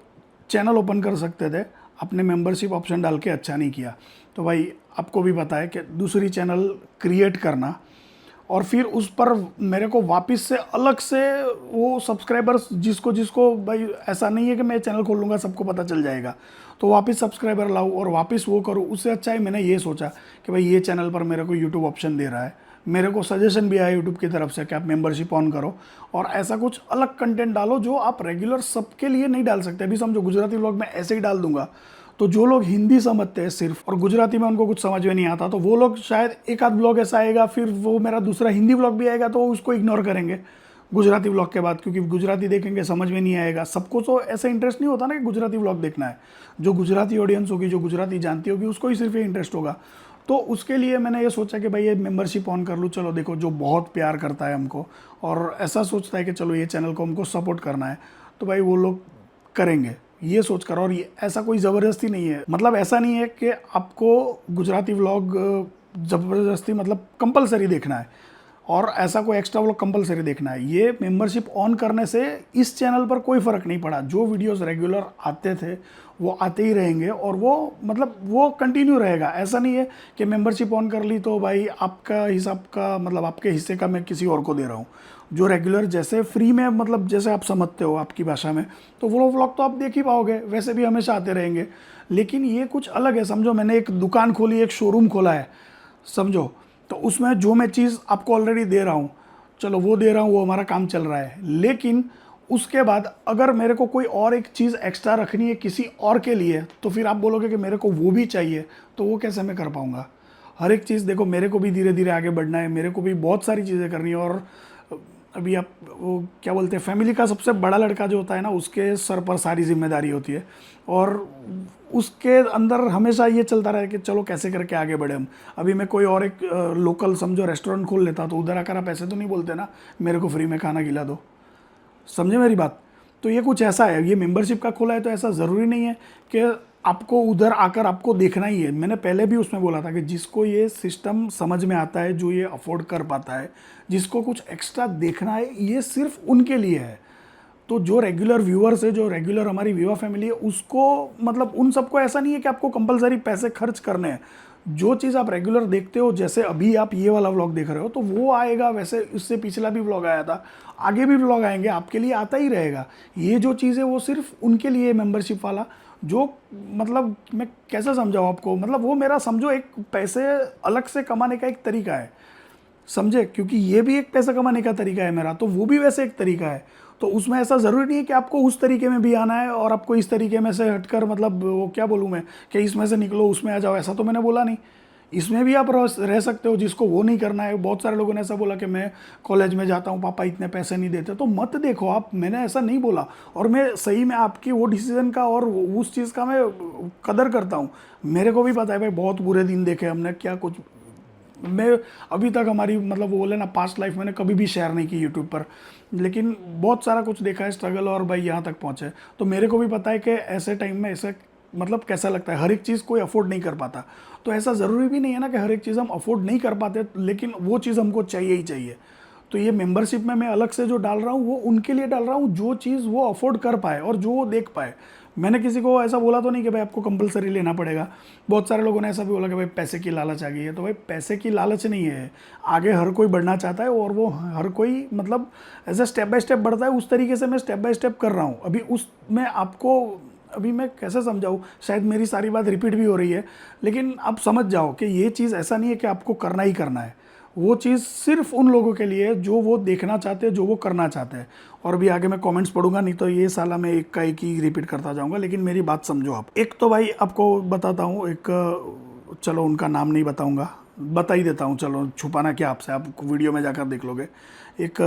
चैनल ओपन कर सकते थे, आपने मेंबरशिप ऑप्शन डाल के अच्छा नहीं किया। तो भाई आपको भी पता है कि दूसरी चैनल क्रिएट करना और फिर उस पर मेरे को वापस से अलग से वो सब्सक्राइबर्स जिसको भाई, ऐसा नहीं है कि मैं चैनल खोल लूँगा सबको पता चल जाएगा, तो वापस सब्सक्राइबर लाऊँ और वापस वो करूँ। उससे अच्छा है मैंने ये सोचा कि भाई ये चैनल पर मेरे को यूट्यूब ऑप्शन दे रहा है, मेरे को सजेशन भी आया यूट्यूब की तरफ से कि आप मेंबरशिप ऑन करो और ऐसा कुछ अलग कंटेंट डालो जो आप रेगुलर सबके लिए नहीं डाल सकते। अभी समझो गुजराती व्लॉग में ऐसे ही डाल दूंगा तो जो लोग हिंदी समझते हैं सिर्फ और गुजराती में उनको कुछ समझ में नहीं आता, तो वो लोग शायद एक आध ब्लॉग ऐसा आएगा, फिर वो मेरा दूसरा हिंदी ब्लॉग भी आएगा तो उसको इग्नोर करेंगे गुजराती व्लॉग के बाद, क्योंकि गुजराती देखेंगे समझ में नहीं आएगा। सबको तो ऐसा इंटरेस्ट नहीं होता ना कि गुजराती व्लॉग देखना है। जो गुजराती ऑडियंस होगी, जो गुजराती जानती होगी, उसको ही सिर्फ ये इंटरेस्ट होगा। तो उसके लिए मैंने ये सोचा कि भाई ये मेंबरशिप ऑन कर लूँ। चलो देखो, जो बहुत प्यार करता है हमको और ऐसा सोचता है कि चलो ये चैनल को हमको सपोर्ट करना है, तो भाई वो लोग करेंगे ये सोचकर। और ये ऐसा कोई ज़बरदस्ती नहीं है, मतलब ऐसा नहीं है कि आपको गुजराती व्लॉग ज़बरदस्ती मतलब कंपलसरी देखना है और ऐसा कोई एक्स्ट्रा व्लॉग कंपलसरी देखना है। ये मेंबरशिप ऑन करने से इस चैनल पर कोई फ़र्क नहीं पड़ा। जो वीडियोस रेगुलर आते थे वो आते ही रहेंगे और वो मतलब वो कंटिन्यू रहेगा। ऐसा नहीं है कि मेंबरशिप ऑन कर ली तो भाई आपका हिसाब का मतलब आपके हिस्से का मैं किसी और को दे रहा हूँ। जो रेगुलर जैसे फ्री में मतलब जैसे आप समझते हो आपकी भाषा में, तो वो व्लॉग तो आप देख ही पाओगे, वैसे भी हमेशा आते रहेंगे। लेकिन ये कुछ अलग है। समझो मैंने एक दुकान खोली, एक शोरूम खोला है, समझो, तो उसमें जो मैं चीज़ आपको ऑलरेडी दे रहा हूँ, चलो वो दे रहा हूँ, वो हमारा काम चल रहा है। लेकिन उसके बाद अगर मेरे को कोई और एक चीज़ एक्स्ट्रा रखनी है किसी और के लिए, तो फिर आप बोलोगे कि मेरे को वो भी चाहिए, तो वो कैसे मैं कर पाऊँगा। हर एक चीज़ देखो, मेरे को भी धीरे धीरे आगे बढ़ना है, मेरे को भी बहुत सारी चीज़ें करनी है। और अभी आप वो क्या बोलते हैं, फैमिली का सबसे बड़ा लड़का जो होता है ना, उसके सर पर सारी जिम्मेदारी होती है और उसके अंदर हमेशा ये चलता रहा है कि चलो कैसे करके आगे बढ़े हम। अभी मैं कोई और एक लोकल समझो रेस्टोरेंट खोल लेता तो उधर आकर आप ऐसे तो नहीं बोलते ना मेरे को फ्री में खाना खिला दो, समझे मेरी बात। तो ये कुछ ऐसा है, ये मेंबरशिप का खोला है तो ऐसा ज़रूरी नहीं है कि आपको उधर आकर आपको देखना ही है। मैंने पहले भी उसमें बोला था कि जिसको ये सिस्टम समझ में आता है, जो ये अफोर्ड कर पाता है, जिसको कुछ एक्स्ट्रा देखना है, ये सिर्फ उनके लिए है। तो जो रेगुलर व्यूअर्स है, जो रेगुलर हमारी विवा फैमिली है, उसको मतलब उन सबको ऐसा नहीं है कि आपको कंपलसरी पैसे खर्च करने हैं। जो चीज़ आप रेगुलर देखते हो, जैसे अभी आप ये वाला व्लॉग देख रहे हो तो वो आएगा, वैसे इससे पिछला भी व्लॉग आया था, आगे भी व्लॉग आएंगे, आपके लिए आता ही रहेगा। ये जो चीज़ है वो सिर्फ उनके लिए मेंबरशिप वाला, जो मतलब मैं कैसे समझाऊँ आपको, मतलब वो मेरा समझो एक पैसे अलग से कमाने का एक तरीका है, समझे, क्योंकि ये भी एक पैसा कमाने का तरीका है मेरा, तो वो भी वैसे एक तरीका है। तो उसमें ऐसा ज़रूरी नहीं है कि आपको उस तरीके में भी आना है और आपको इस तरीके में से हटकर मतलब वो क्या बोलूँ मैं कि इसमें से निकलो उसमें आ जाओ, ऐसा तो मैंने बोला नहीं। इसमें भी आप रह सकते हो, जिसको वो नहीं करना है। बहुत सारे लोगों ने ऐसा बोला कि मैं कॉलेज में जाता हूँ, पापा इतने पैसे नहीं देते, तो मत देखो आप, मैंने ऐसा नहीं बोला। और मैं सही में आपकी वो डिसीजन का और उस चीज़ का मैं कदर करता हूँ। मेरे को भी पता है भाई, बहुत बुरे दिन देखे हमने, क्या कुछ मैं अभी तक हमारी मतलब वो बोले ना पास्ट लाइफ मैंने कभी भी शेयर नहीं की यूट्यूब पर, लेकिन बहुत सारा कुछ देखा है स्ट्रगल, और भाई यहाँ तक पहुँचे। तो मेरे को भी पता है कि ऐसे टाइम में ऐसे मतलब कैसा लगता है, हर एक चीज़ कोई अफोर्ड नहीं कर पाता। तो ऐसा ज़रूरी भी नहीं है ना कि हर एक चीज़ हम अफोर्ड नहीं कर पाते, लेकिन वो चीज़ हमको चाहिए ही चाहिए। तो ये मेंबरशिप में मैं अलग से जो डाल रहा हूँ वो उनके लिए डाल रहा हूँ जो चीज़ वो अफोर्ड कर पाए और जो वो देख पाए। मैंने किसी को ऐसा बोला तो नहीं कि भाई आपको कंपलसरी लेना पड़ेगा। बहुत सारे लोगों ने ऐसा भी बोला कि भाई पैसे की लालच आ गई है, तो भाई पैसे की लालच नहीं है, आगे हर कोई बढ़ना चाहता है और वो हर कोई मतलब ऐसे स्टेप बाय स्टेप बढ़ता है, उस तरीके से मैं स्टेप बाय स्टेप कर रहा हूँ। अभी उसमें आपको अभी मैं कैसे समझाऊँ, शायद मेरी सारी बात रिपीट भी हो रही है, लेकिन आप समझ जाओ कि ये चीज़ ऐसा नहीं है कि आपको करना ही करना है। वो चीज़ सिर्फ उन लोगों के लिए है जो वो देखना चाहते हैं, जो वो करना चाहते हैं। और भी आगे मैं कमेंट्स पढ़ूंगा, नहीं तो ये साला मैं एक का एक ही रिपीट करता जाऊंगा, लेकिन मेरी बात समझो आप। एक तो भाई आपको बताता हूँ, एक चलो उनका नाम नहीं बताऊंगा, बता ही देता हूँ, चलो छुपाना क्या आपसे, आप वीडियो में जाकर देख लोगे। एक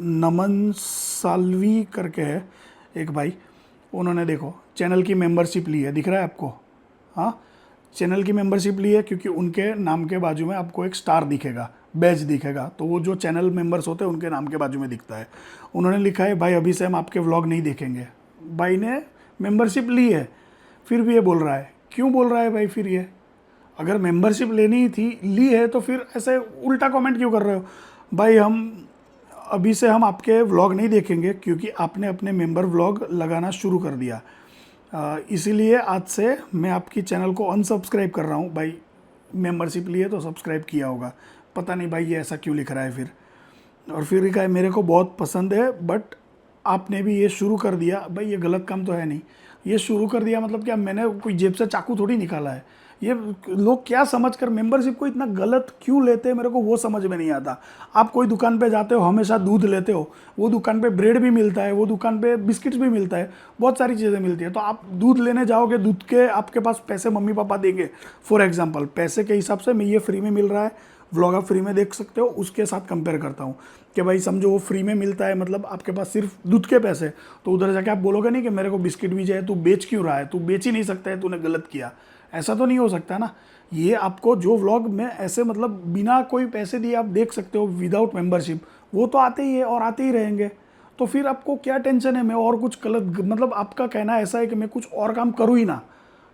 नमन सालवी करके है एक भाई, उन्होंने देखो चैनल की मेंबरशिप ली है, दिख रहा है आपको? हाँ, चैनल की मेंबरशिप ली है क्योंकि उनके नाम के बाजू में आपको एक स्टार दिखेगा, बैज दिखेगा, तो वो जो चैनल मेंबर्स होते हैं उनके नाम के बाजू में दिखता है। उन्होंने लिखा है भाई अभी से हम आपके व्लॉग नहीं देखेंगे। भाई ने मेंबरशिप ली है, फिर भी ये बोल रहा है, क्यों बोल रहा है भाई? फिर ये अगर मेंबरशिप लेनी ही थी, ली है, तो फिर ऐसे उल्टा कमेंट क्यों कर रहे हो? भाई अभी से हम आपके व्लॉग नहीं देखेंगे क्योंकि आपने अपने मेंबर व्लॉग लगाना शुरू कर दिया, इसीलिए आज से मैं आपकी चैनल को अनसब्सक्राइब कर रहा हूँ। भाई मेंबरशिप लिए तो सब्सक्राइब किया होगा, पता नहीं भाई ये ऐसा क्यों लिख रहा है फिर। और फिर लिखा है मेरे को बहुत पसंद है बट आपने भी ये शुरू कर दिया। भाई ये गलत काम तो है नहीं, ये शुरू कर दिया मतलब क्या, मैंने कोई जेब से चाकू थोड़ी निकाला है। ये लोग क्या समझकर मेंबरशिप को इतना गलत क्यों लेते हैं, मेरे को वो समझ में नहीं आता। आप कोई दुकान पे जाते हो, हमेशा दूध लेते हो, वो दुकान पे ब्रेड भी मिलता है, वो दुकान पे बिस्किट्स भी मिलता है, बहुत सारी चीज़ें मिलती है। तो आप दूध लेने जाओगे, दूध के आपके पास पैसे मम्मी पापा देंगे, फॉर एग्जाम्पल पैसे के हिसाब से मैं ये फ्री में मिल रहा है, व्लॉग आप फ्री में देख सकते हो, उसके साथ कंपेयर करता हूँ कि भाई समझो वो फ्री में मिलता है, मतलब आपके पास सिर्फ दूध के पैसे, तो उधर जाके आप बोलोगे नहीं कि मेरे को बिस्किट भी चाहिए, तू बेच क्यों रहा है, तू बेच ही नहीं सकता है, तूने गलत किया। ऐसा तो नहीं हो सकता ना। ये आपको जो व्लॉग में ऐसे मतलब बिना कोई पैसे दिए आप देख सकते हो विदाउट मेंबरशिप, वो तो आते ही है और आते ही रहेंगे। तो फिर आपको क्या टेंशन है? मैं और कुछ गलत मतलब आपका कहना ऐसा है कि मैं कुछ और काम करूँ ही ना,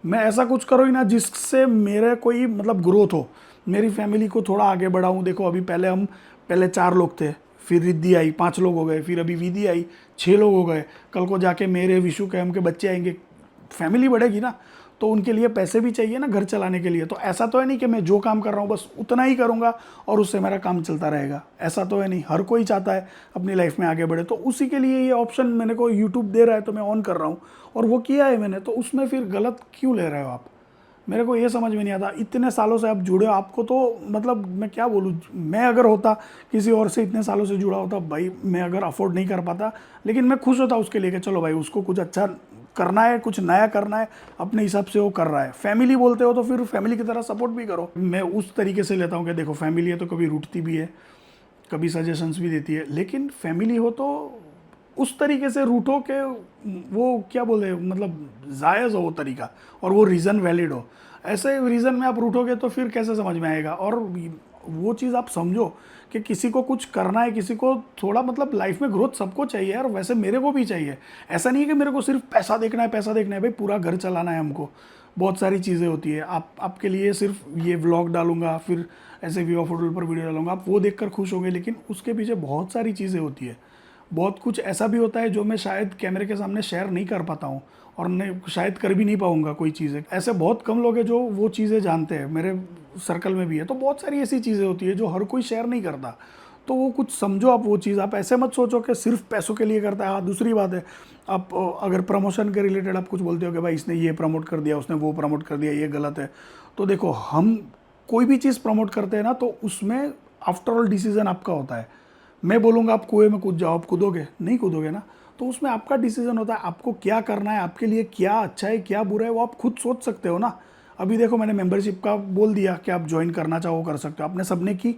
मैं ऐसा कुछ करूँ ही ना जिससे मेरे कोई मतलब ग्रोथ हो, मेरी फैमिली को थोड़ा आगे बढ़ाऊँ। देखो अभी पहले 4 लोग थे, फिर रिद्धि आई 5 लोग हो गए, फिर अभी विधि आई 6 लोग हो गए, कल को जाके मेरे विशु के हम के बच्चे आएंगे, फैमिली बढ़ेगी ना, तो उनके लिए पैसे भी चाहिए ना घर चलाने के लिए। तो ऐसा तो है नहीं कि मैं जो काम कर रहा हूँ बस उतना ही करूँगा और उससे मेरा काम चलता रहेगा, ऐसा तो है नहीं। हर कोई चाहता है अपनी लाइफ में आगे बढ़े, तो उसी के लिए ये ऑप्शन मैंने को यूट्यूब दे रहा है तो मैं ऑन कर रहा हूँ और वो किया है मैंने। तो उसमें फिर गलत क्यों ले रहे हो आप? मेरे को ये समझ में नहीं आता। इतने सालों से आप जुड़े हो, आपको तो मतलब मैं क्या बोलूँ, मैं अगर होता किसी और से इतने सालों से जुड़ा होता, भाई मैं अगर अफोर्ड नहीं कर पाता, लेकिन मैं खुश होता उसके लिए कि चलो भाई उसको कुछ अच्छा करना है, कुछ नया करना है, अपने हिसाब से वो कर रहा है। फैमिली बोलते हो तो फिर फैमिली की तरह सपोर्ट भी करो। मैं उस तरीके से लेता हूँ कि देखो फैमिली है तो कभी रूठती भी है, कभी सजेशंस भी देती है, लेकिन फैमिली हो तो उस तरीके से रूठो कि वो क्या बोले मतलब जायज़ हो वो तरीका और वो रीज़न वैलिड हो। ऐसे रीज़न में आप रूठोगे तो फिर कैसे समझ में आएगा? और वो चीज़ आप समझो कि किसी को कुछ करना है, किसी को थोड़ा मतलब लाइफ में ग्रोथ सबको चाहिए यार, वैसे मेरे को भी चाहिए। ऐसा नहीं है कि मेरे को सिर्फ पैसा देखना है, पैसा देखना है, भाई पूरा घर चलाना है हमको, बहुत सारी चीज़ें होती है। आपके लिए सिर्फ ये व्लॉग डालूंगा, फिर ऐसे व्यू ऑफ होटल पर वीडियो डालूंगा, आप वो देखकर खुश होंगे, लेकिन उसके पीछे बहुत सारी चीज़ें होती है। बहुत कुछ ऐसा भी होता है जो मैं शायद कैमरे के सामने शेयर नहीं कर पाता हूँ और नहीं शायद कर भी नहीं पाऊँगा। कोई चीज़ें ऐसे बहुत कम लोग हैं जो वो चीज़ें जानते हैं, मेरे सर्कल में भी है। तो बहुत सारी ऐसी चीज़ें होती है जो हर कोई शेयर नहीं करता, तो वो कुछ समझो आप वो चीज़। आप ऐसे मत सोचो कि सिर्फ पैसों के लिए करता है। हाँ, दूसरी बात है, आप अगर प्रमोशन के रिलेटेड आप कुछ बोलते हो कि भाई इसने ये प्रमोट कर दिया, उसने वो प्रमोट कर दिया, ये गलत है, तो देखो हम कोई भी चीज़ प्रमोट करते हैं ना, तो उसमें आफ्टर ऑल डिसीजन आपका होता है। मैं बोलूँगा आप कुएं में कूद जाओ, आप कूदोगे? नहीं कूदोगे ना। तो उसमें आपका डिसीजन होता है, आपको क्या करना है, आपके लिए क्या अच्छा है क्या बुरा है, वो आप खुद सोच सकते हो ना। अभी देखो मैंने मेंबरशिप का बोल दिया कि आप ज्वाइन करना चाहो कर सकते हो, आपने सबने की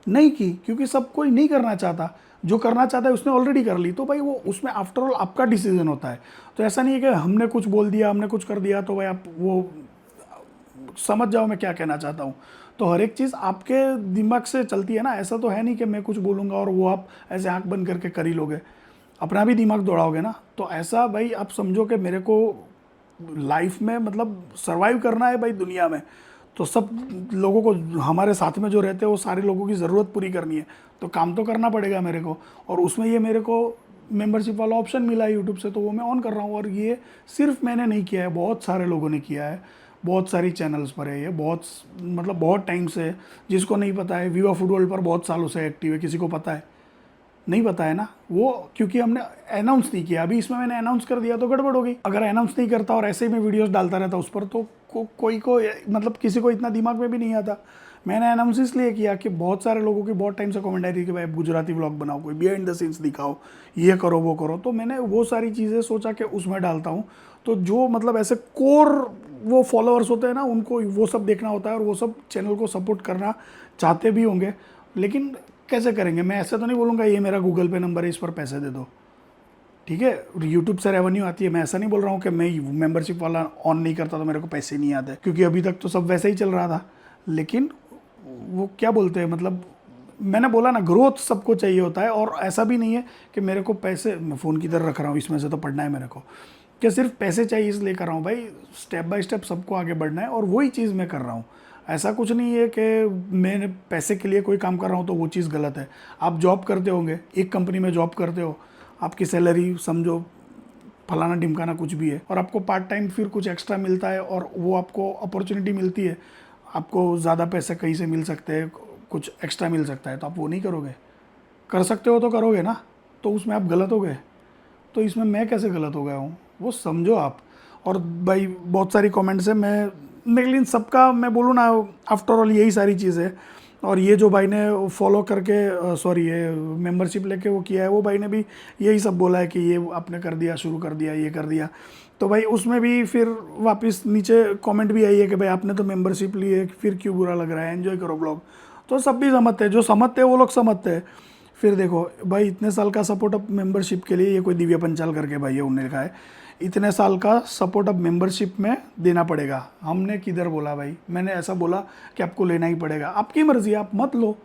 नहीं की, क्योंकि सब कोई नहीं करना चाहता, जो करना चाहता है उसने ऑलरेडी कर ली, तो भाई वो उसमें आफ्टर ऑल आपका डिसीजन होता है। तो ऐसा नहीं है कि हमने कुछ बोल दिया, हमने कुछ कर दिया तो भाई आप वो समझ जाओ मैं क्या कहना चाहता हूँ। तो हर एक चीज़ आपके दिमाग से चलती है ना, ऐसा तो है नहीं कि मैं कुछ बोलूँगा और वो आप ऐसे आंख बंद करके कर ही लोगे, अपना भी दिमाग दौड़ाओगे ना। तो ऐसा भाई आप समझो कि मेरे को लाइफ में मतलब सर्वाइव करना है भाई दुनिया में, तो सब लोगों को हमारे साथ में जो रहते हैं वो सारे लोगों की ज़रूरत पूरी करनी है, तो काम तो करना पड़ेगा मेरे को। और उसमें ये मेरे को मेंबरशिप वाला ऑप्शन मिला है यूट्यूब से, तो वो मैं ऑन कर रहा हूँ। और ये सिर्फ मैंने नहीं किया है, बहुत सारे लोगों ने किया है, बहुत सारी चैनल्स पर है ये, बहुत मतलब बहुत टाइम से। जिसको नहीं पता है, विवा फूड वर्ल्ड पर बहुत सालों से एक्टिव है, किसी को पता है? नहीं पता है ना, वो क्योंकि हमने अनाउंस नहीं किया। अभी इसमें मैंने अनाउंस कर दिया तो गड़बड़ हो गई। अगर अनाउंस नहीं करता और ऐसे ही मैं वीडियोस डालता रहता उस पर, तो कोई को मतलब किसी को इतना दिमाग में भी नहीं आता। मैंने अनाउंस इसलिए किया कि बहुत सारे लोगों की बहुत टाइम से कमेंट आई थी कि भाई गुजराती व्लॉग बनाओ, कोई बिहाइंड द सीन्स दिखाओ, ये करो वो करो। तो मैंने वो सारी चीज़ें सोचा कि उसमें डालता हूँ। तो जो मतलब ऐसे कोर वो फॉलोअर्स होते हैं ना, उनको वो सब देखना होता है और वो सब चैनल को सपोर्ट करना चाहते भी होंगे, लेकिन कैसे करेंगे? मैं ऐसे तो नहीं बोलूँगा ये मेरा गूगल पे नंबर है, इस पर पैसे दे दो, ठीक है? यूट्यूब से रेवेन्यू आती है। मैं ऐसा नहीं बोल रहा हूँ कि मैं मेंबरशिप वाला ऑन नहीं करता तो मेरे को पैसे नहीं आते, क्योंकि अभी तक तो सब वैसे ही चल रहा था। लेकिन वो क्या बोलते हैं, मतलब मैंने बोला ना, ग्रोथ सबको चाहिए होता है। और ऐसा भी नहीं है कि मेरे को पैसे, मैं फ़ोन की तरह रख रहा हूँ, इसमें से तो पढ़ना है मेरे को, कि सिर्फ पैसे चाहिए इसलिए कर रहा हूँ। भाई स्टेप बाय स्टेप सबको आगे बढ़ना है और वही चीज़ मैं कर रहा हूँ। ऐसा कुछ नहीं है कि मैंने पैसे के लिए कोई काम कर रहा हूँ तो वो चीज़ गलत है। आप जॉब करते होंगे, एक कंपनी में जॉब करते हो, आपकी सैलरी समझो फलाना ढिमकाना कुछ भी है, और आपको पार्ट टाइम फिर कुछ एक्स्ट्रा मिलता है और वो आपको अपॉर्चुनिटी मिलती है, आपको ज़्यादा पैसे कहीं से मिल सकते हैं, कुछ एक्स्ट्रा मिल सकता है, तो आप वो नहीं करोगे? कर सकते हो तो करोगे ना, तो उसमें आप गलत हो गए। तो इसमें मैं कैसे गलत हो गया हूँ वो समझो आप। और भाई बहुत सारी कमेंट्स है, मैं लेकिन सबका मैं बोलूँ ना, आफ्टर ऑल यही सारी चीज़ है। और ये जो भाई ने फॉलो करके सॉरी ये मेंबरशिप लेके वो किया है, वो भाई ने भी यही सब बोला है कि ये आपने कर दिया, शुरू कर दिया, ये कर दिया। तो भाई उसमें भी फिर वापस नीचे कमेंट भी आई है कि भाई आपने तो मेंबरशिप ली है, फिर क्यों बुरा लग रहा है, एंजॉय करो ब्लॉग। तो सब भी समझते हैं, जो समझते हैं वो लोग समझते हैं। फिर देखो भाई, इतने साल का सपोर्ट अब मेंबरशिप के लिए, ये कोई दिव्या पंचाल करके भाई है, उन्होंने लिखा है, इतने साल का सपोर्ट अब मेंबरशिप में देना पड़ेगा। हमने किधर बोला भाई? मैंने ऐसा बोला कि आपको लेना ही पड़ेगा, आपकी मर्जी, आप मत लो।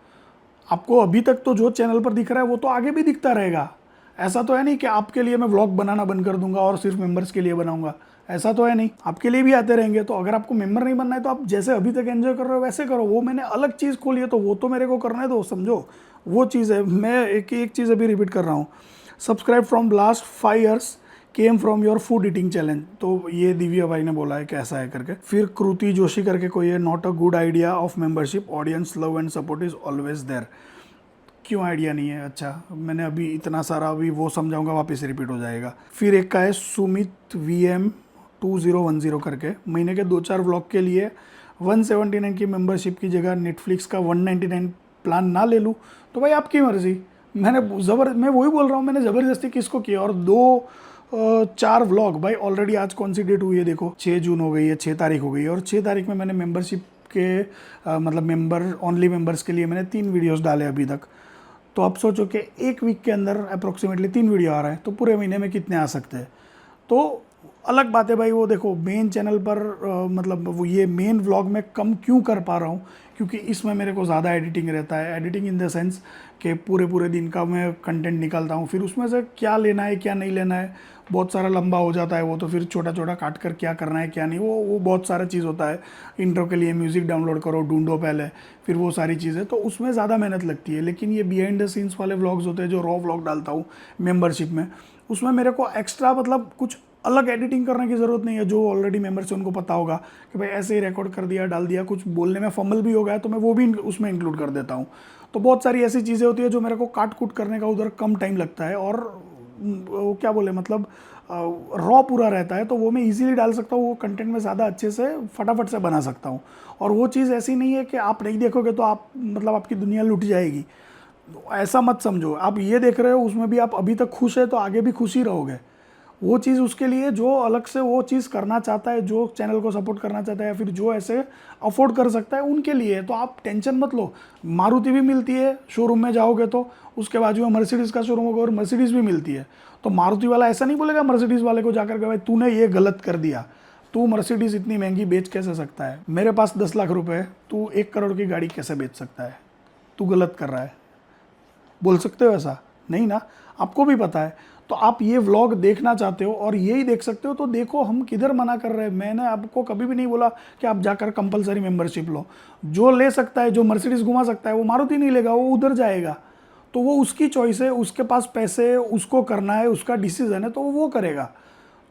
आपको अभी तक तो जो चैनल पर दिख रहा है वो तो आगे भी दिखता रहेगा। ऐसा तो है नहीं कि आपके लिए मैं व्लॉग बनाना बंद कर दूंगा और सिर्फ मेंबर्स के लिए बनाऊंगा, ऐसा तो है नहीं। आपके लिए भी आते रहेंगे। तो अगर आपको मेंबर नहीं बनना है तो आप जैसे अभी तक एंजॉय कर रहे हो वैसे करो। वो मैंने अलग चीज़ खोली है तो वो तो मेरे को करना है, तो समझो वो चीज़ है। मैं एक चीज़ अभी रिपीट कर रहा हूँ, subscribe from last 5 years came from your food eating challenge. तो ये दिव्या भाई ने बोला है कैसा है करके। फिर कृति जोशी करके कोई है, not a good idea of membership, audience love and support is always there. क्यों आइडिया नहीं है? अच्छा मैंने अभी इतना सारा अभी वो समझाऊंगा, वापस रिपीट हो जाएगा। फिर एक का है सुमित VM 2010 करके, महीने के 2-4 व्लॉग के लिए 179 की मेंबरशिप की जगह नेटफ्लिक्स का 199 प्लान ना ले लूँ तो भाई आपकी मर्जी। मैं वही बोल रहा हूँ, मैंने ज़बरदस्ती किसको किया? और 2-4 व्लॉग भाई ऑलरेडी, आज कौन सी डेट हुई है देखो, 6 जून हो गई है, 6 तारीख हो गई है। और 6 तारीख में मैंने मेंबरशिप के मतलब मेंबर ओनली मेंबर्स के लिए मैंने 3 वीडियोस डाले अभी तक। तो आप सोचो कि एक वीक के अंदर अप्रोक्सीमेटली 3 वीडियो आ रहा है, तो पूरे महीने में कितने आ सकते हैं? तो अलग बात है भाई। वो देखो मेन चैनल पर मतलब वो ये मेन व्लॉग में कम क्यों कर पा रहा हूँ, क्योंकि इसमें मेरे को ज़्यादा एडिटिंग रहता है। एडिटिंग इन द सेंस कि पूरे दिन का मैं कंटेंट निकालता हूँ, फिर उसमें से क्या लेना है क्या नहीं लेना है, बहुत सारा लंबा हो जाता है वो, तो फिर छोटा छोटा काट कर क्या करना है क्या नहीं, वो बहुत सारा चीज़ होता है। इंट्रो के लिए म्यूज़िक डाउनलोड करो, ढूंढो पहले, फिर वो सारी चीज़ें, तो उसमें ज़्यादा मेहनत लगती है। लेकिन ये बिहाइंड द सीन्स वाले व्लॉग्स होते हैं जो रॉ व्लॉग डालता हूँ मेंबरशिप में, उसमें मेरे को एक्स्ट्रा मतलब कुछ अलग एडिटिंग करने की ज़रूरत नहीं है। जो ऑलरेडी मेंबर्स हैं उनको पता होगा कि भाई ऐसे ही रिकॉर्ड कर दिया, डाल दिया, कुछ बोलने में फंबल भी हो गया तो मैं वो भी उसमें इंक्लूड कर देता हूँ। तो बहुत सारी ऐसी चीज़ें होती है जो मेरे को काट कूट करने का उधर कम टाइम लगता है, और वो क्या बोले मतलब रॉ पूरा रहता है, तो वो मैं इजीली डाल सकता हूँ। वो कंटेंट में ज़्यादा अच्छे से फटाफट से बना सकता हूँ। और वो चीज़ ऐसी नहीं है कि आप नहीं देखोगे तो आप मतलब आपकी दुनिया लुट जाएगी, ऐसा मत समझो। आप ये देख रहे हो, उसमें भी आप अभी तक खुश है तो आगे भी खुश ही रहोगे। वो चीज़ उसके लिए जो अलग से वो चीज़ करना चाहता है, जो चैनल को सपोर्ट करना चाहता है या फिर जो ऐसे अफोर्ड कर सकता है उनके लिए। तो आप टेंशन मत लो, मारुति भी मिलती है शोरूम में जाओगे तो, उसके बाजू में मर्सिडीज़ का शोरूम होगा और मर्सिडीज़ भी मिलती है। तो मारुति वाला ऐसा नहीं बोलेगा मर्सिडीज़ वाले को जाकर के भाई तूने ये गलत कर दिया, तू मर्सिडीज़ इतनी महंगी बेच कैसे सकता है, मेरे पास 10 लाख रुपए है, तू 1 करोड़ की गाड़ी कैसे बेच सकता है, तू गलत कर रहा है, बोल सकते हो ऐसा? नहीं ना, आपको भी पता है। तो आप ये व्लॉग देखना चाहते हो और यही देख सकते हो तो देखो, हम किधर मना कर रहे हैं। मैंने आपको कभी भी नहीं बोला कि आप जाकर कंपलसरी मेंबरशिप लो। जो ले सकता है, जो मर्सिडीज़ घुमा सकता है, वो मारुति नहीं लेगा, वो उधर जाएगा। तो वो उसकी चॉइस है, उसके पास पैसे, उसको करना है, उसका डिसीजन है, तो वो करेगा।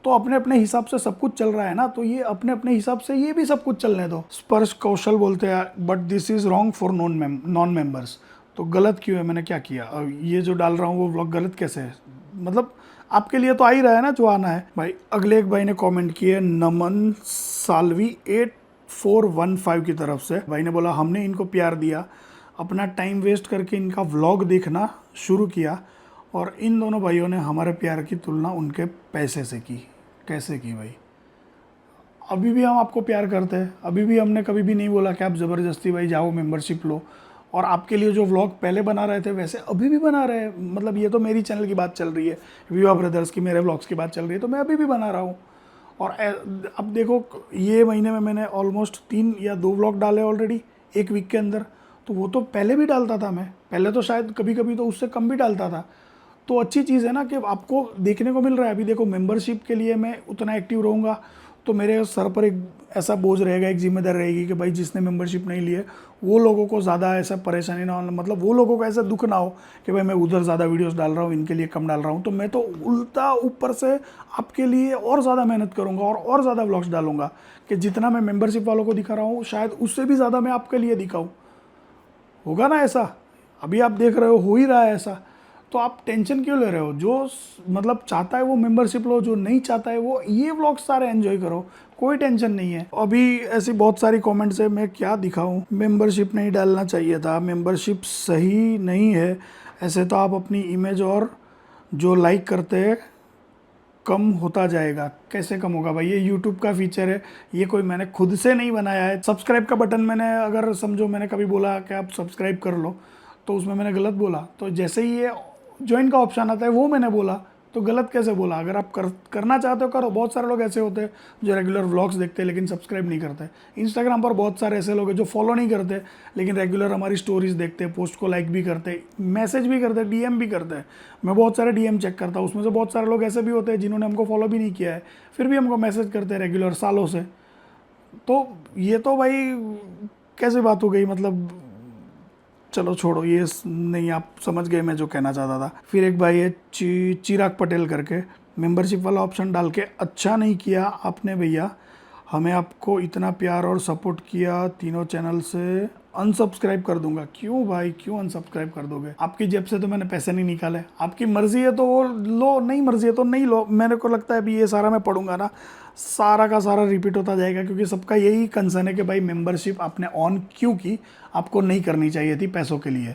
तो अपने अपने हिसाब से सब कुछ चल रहा है ना, तो ये अपने अपने हिसाब से ये भी सब कुछ चलने दो। स्पर्श कौशल बोलते हैं but this is wrong for non members. तो गलत क्यों है, मैंने क्या किया? ये जो डाल रहा हूँ वो व्लॉग गलत कैसे है? मतलब आपके लिए तो आ ही रहा है ना जो आना है भाई। अगले एक भाई ने कमेंट किए नमन सालवी 8415 की तरफ से। भाई ने बोला हमने इनको प्यार दिया, अपना टाइम वेस्ट करके इनका व्लॉग देखना शुरू किया और इन दोनों भाइयों ने हमारे प्यार की तुलना उनके पैसे से की। कैसे की भाई? अभी भी हम आपको प्यार करते हैं, अभी भी हमने कभी भी नहीं बोला कि आप ज़बरदस्ती भाई जाओ मेंबरशिप लो। और आपके लिए जो व्लॉग पहले बना रहे थे वैसे अभी भी बना रहे हैं। मतलब ये तो मेरी चैनल की बात चल रही है, विवा ब्रदर्स की, मेरे व्लॉग्स की बात चल रही है, तो मैं अभी भी बना रहा हूँ। और अब देखो ये महीने में मैंने ऑलमोस्ट 3 या 2 व्लॉग डाले ऑलरेडी एक वीक के अंदर। तो वो तो पहले भी डालता था मैं, पहले तो शायद कभी कभी तो उससे कम भी डालता था। तो अच्छी चीज़ है ना कि आपको देखने को मिल रहा है। अभी देखो मेंबरशिप के लिए मैं उतना एक्टिव रहूँगा तो मेरे सर पर एक ऐसा बोझ रहेगा, एक जिम्मेदारी रहेगी कि भाई जिसने मेंबरशिप नहीं ली है वो लोगों को ज़्यादा ऐसा परेशानी ना हो, मतलब वो लोगों को ऐसा दुख ना हो कि भाई मैं उधर ज़्यादा वीडियोस डाल रहा हूँ, इनके लिए कम डाल रहा हूँ। तो मैं तो उल्टा ऊपर से आपके लिए और ज़्यादा मेहनत करूँगा और ज़्यादा व्लॉग्स डालूंगा कि जितना मैं मेंबरशिप वालों को दिखा रहा हूँ शायद उससे भी ज़्यादा मैं आपके लिए दिखाऊँ। होगा ना ऐसा? अभी आप देख रहे हो ही रहा है ऐसा। तो आप टेंशन क्यों ले रहे हो? जो मतलब चाहता है वो मेंबरशिप लो, जो नहीं चाहता है वो ये व्लॉग सारे एंजॉय करो, कोई टेंशन नहीं है। अभी ऐसी बहुत सारी कमेंट्स है, मैं क्या दिखाऊं? मेंबरशिप नहीं डालना चाहिए था, मेंबरशिप सही नहीं है, ऐसे तो आप अपनी इमेज और जो लाइक करते हैं कम होता जाएगा। कैसे कम होगा भाई? ये यूट्यूब का फीचर है, ये कोई मैंने खुद से नहीं बनाया है। सब्सक्राइब का बटन मैंने, अगर समझो मैंने कभी बोला कि आप सब्सक्राइब कर लो तो उसमें मैंने गलत बोला, तो जैसे ही ये ज्वाइन का ऑप्शन आता है वो मैंने बोला, तो गलत कैसे बोला? अगर आप करना चाहते हो करो। बहुत सारे लोग ऐसे होते हैं जो रेगुलर व्लॉग्स देखते हैं लेकिन सब्सक्राइब नहीं करते। इंस्टाग्राम पर बहुत सारे ऐसे लोग हैं जो फॉलो नहीं करते लेकिन रेगुलर हमारी स्टोरीज देखते हैं, पोस्ट को लाइक भी करते, मैसेज भी करते, डीएम भी करते हैं। मैं बहुत सारे डीएम चेक करता हूँ, उसमें से बहुत सारे लोग ऐसे भी होते हैं जिन्होंने हमको फॉलो भी नहीं किया है फिर भी हमको मैसेज करते हैं रेगुलर सालों से। तो ये तो भाई कैसी बात हो गई? मतलब चलो छोड़ो, ये नहीं, आप समझ गए मैं जो कहना चाहता था। फिर एक भाई है चिराग पटेल करके, मेंबरशिप वाला ऑप्शन डाल के अच्छा नहीं किया आपने भैया, हमें आपको इतना प्यार और सपोर्ट किया, तीनों चैनल से अनसब्सक्राइब कर दूंगा। क्यों भाई, क्यों अनसब्सक्राइब कर दोगे? आपकी जेब से तो मैंने पैसे नहीं निकाले, आपकी मर्जी है तो वो लो, नहीं मर्जी है तो नहीं लो। मेरे को लगता है अभी ये सारा मैं पढ़ूंगा ना, सारा का सारा रिपीट होता जाएगा क्योंकि सबका यही कंसर्न है कि भाई मेंबरशिप आपने ऑन क्यों की, आपको नहीं करनी चाहिए थी पैसों के लिए।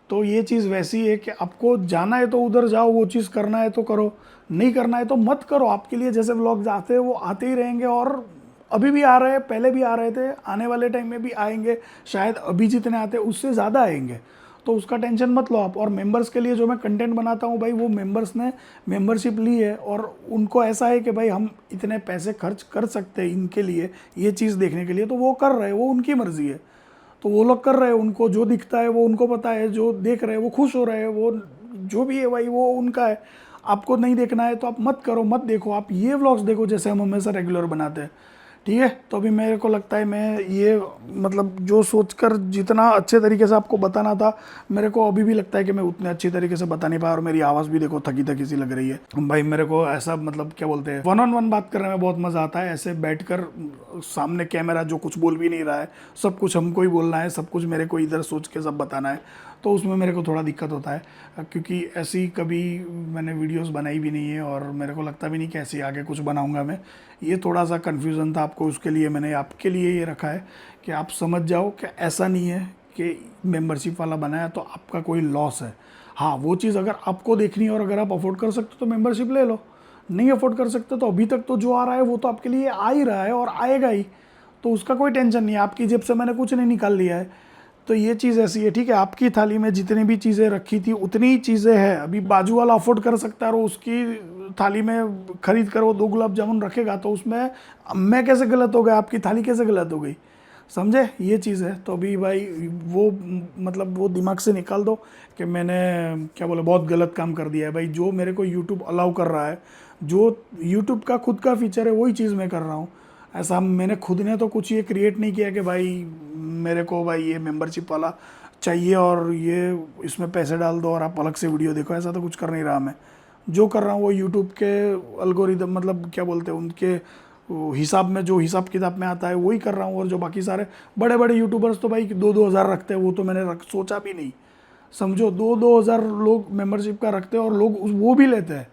तो ये चीज़ वैसी है कि आपको जाना है तो उधर जाओ, वो चीज़ करना है तो करो, नहीं करना है तो मत करो। आपके लिए जैसे व्लॉग्स आते हैं वो आते ही रहेंगे और अभी भी आ रहे हैं, पहले भी आ रहे थे, आने वाले टाइम में भी आएंगे, शायद अभी जितने आते हैं उससे ज़्यादा आएंगे। तो उसका टेंशन मत लो आप। और मेंबर्स के लिए जो मैं कंटेंट बनाता हूँ भाई, वो मेंबर्स ने मेंबरशिप ली है और उनको ऐसा है कि भाई हम इतने पैसे खर्च कर सकते हैं इनके लिए, ये चीज़ देखने के लिए, तो वो कर रहे हैं, वो उनकी मर्ज़ी है। तो वो लोग कर रहे हैं, उनको जो दिखता है वो उनको पता है, जो देख रहे हैं वो खुश हो रहे हैं, वो जो भी है भाई वो उनका है। आपको नहीं देखना है तो आप मत करो, मत देखो। आप ये व्लॉग्स देखो जैसे हम हमेशा रेगुलर बनाते हैं, ठीक है? तो अभी मेरे को लगता है मैं ये मतलब जो सोचकर जितना अच्छे तरीके से आपको बताना था, मेरे को अभी भी लगता है कि मैं उतने अच्छी तरीके से बता नहीं पाया। और मेरी आवाज़ भी देखो थकी थकी सी लग रही है भाई। मेरे को ऐसा मतलब क्या बोलते हैं, 1-on-1 बात करने में बहुत मज़ा आता है। ऐसे बैठकर सामने कैमरा जो कुछ बोल भी नहीं रहा है, सब कुछ हमको ही बोलना है, सब कुछ मेरे को इधर सोच के सब बताना है, तो उसमें मेरे को थोड़ा दिक्कत होता है क्योंकि ऐसी कभी मैंने वीडियोस बनाई भी नहीं है और मेरे को लगता भी नहीं कि ऐसे आगे कुछ बनाऊंगा मैं। ये थोड़ा सा कन्फ्यूज़न था आपको, उसके लिए मैंने आपके लिए ये रखा है कि आप समझ जाओ कि ऐसा नहीं है कि मेंबरशिप वाला बनाया तो आपका कोई लॉस है। हाँ, वो चीज़ अगर आपको देखनी है और अगर आप अफोर्ड कर सकते हो तो मेंबरशिप ले लो, नहीं अफोर्ड कर सकते तो अभी तक तो जो आ रहा है वो तो आपके लिए आ ही रहा है और आएगा ही, तो उसका कोई टेंशन नहीं है। आपकी जेब से मैंने कुछ नहीं निकाल लिया है। तो ये चीज़ ऐसी है, ठीक है, आपकी थाली में जितनी भी चीज़ें रखी थी उतनी ही चीज़ें हैं। अभी बाजू वाला अफोर्ड कर सकता है और उसकी थाली में खरीद कर वो 2 गुलाब जामुन रखेगा, तो उसमें मैं कैसे गलत हो गया, आपकी थाली कैसे गलत हो गई, समझे, ये चीज़ है। तो अभी भाई वो मतलब वो दिमाग से निकाल दो कि मैंने क्या बोला बहुत गलत काम कर दिया है। भाई जो मेरे को यूट्यूब अलाउ कर रहा है, जो यूट्यूब का खुद का फीचर है वही चीज़ मैं कर रहा हूँ। ऐसा मैंने खुद ने तो कुछ ये क्रिएट नहीं किया कि भाई मेरे को भाई ये मेंबरशिप वाला चाहिए और ये इसमें पैसे डाल दो और आप अलग से वीडियो देखो, ऐसा तो कुछ कर नहीं रहा मैं। जो कर रहा हूँ वो यूट्यूब के एल्गोरिदम मतलब क्या बोलते हैं उनके हिसाब में, जो हिसाब किताब में आता है वही कर रहा हूँ। और जो बाकी सारे बड़े बड़े यूट्यूबर्स तो भाई 2-2 हज़ार रखते हैं, वो तो मैंने सोचा भी नहीं, समझो 2-2 हज़ार लोग मेंबरशिप का रखते हैं और लोग वो भी लेते हैं।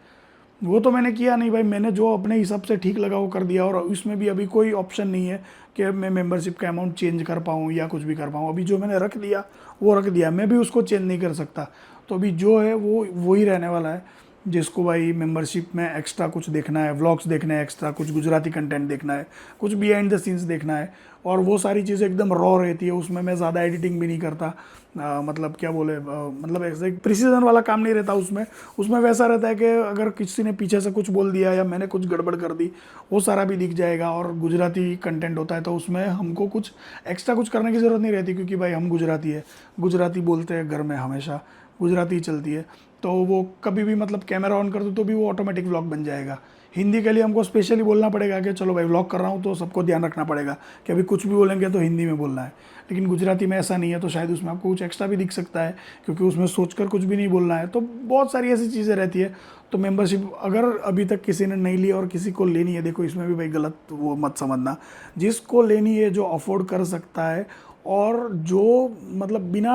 वो तो मैंने किया नहीं भाई, मैंने जो अपने हिसाब से ठीक लगा वो कर दिया। और इसमें भी अभी कोई ऑप्शन नहीं है कि मैं मेंबरशिप का अमाउंट चेंज कर पाऊँ या कुछ भी कर पाऊँ। अभी जो मैंने रख दिया वो रख दिया, मैं भी उसको चेंज नहीं कर सकता। तो अभी जो है वो ही रहने वाला है। जिसको भाई मेंबरशिप में एक्स्ट्रा कुछ देखना है, व्लॉग्स देखने हैं, एक्स्ट्रा कुछ गुजराती कंटेंट देखना है, कुछ बिहाइंड द सीन्स देखना है, और वो सारी चीज़ें एकदम रॉ रहती है, उसमें मैं ज़्यादा एडिटिंग भी नहीं करता। मतलब क्या बोले मतलब ऐसे प्रिसीजन वाला काम नहीं रहता उसमें वैसा रहता है कि अगर किसी ने पीछे से कुछ बोल दिया या मैंने कुछ गड़बड़ कर दी वो सारा भी दिख जाएगा। और गुजराती कंटेंट होता है तो उसमें हमको कुछ एक्स्ट्रा कुछ करने की ज़रूरत नहीं रहती, क्योंकि भाई हम गुजराती है, गुजराती बोलते हैं घर में, हमेशा गुजराती चलती है। तो वो कभी भी मतलब कैमरा ऑन कर दो तो भी वो ऑटोमेटिक व्लॉग बन जाएगा। हिंदी के लिए हमको स्पेशली बोलना पड़ेगा कि चलो भाई व्लॉग कर रहा हूँ तो सबको ध्यान रखना पड़ेगा कि अभी कुछ भी बोलेंगे तो हिंदी में बोलना है। लेकिन गुजराती में ऐसा नहीं है, तो शायद उसमें आपको कुछ एक्स्ट्रा भी दिख सकता है, क्योंकि उसमें सोचकर कुछ भी नहीं बोलना है। तो बहुत सारी ऐसी चीज़ें रहती है। तो मेंबरशिप अगर अभी तक किसी ने नहीं ली और किसी को लेनी है, देखो इसमें भी भाई गलत वो मत समझना, जिसको लेनी है जो अफोर्ड कर सकता है और जो मतलब बिना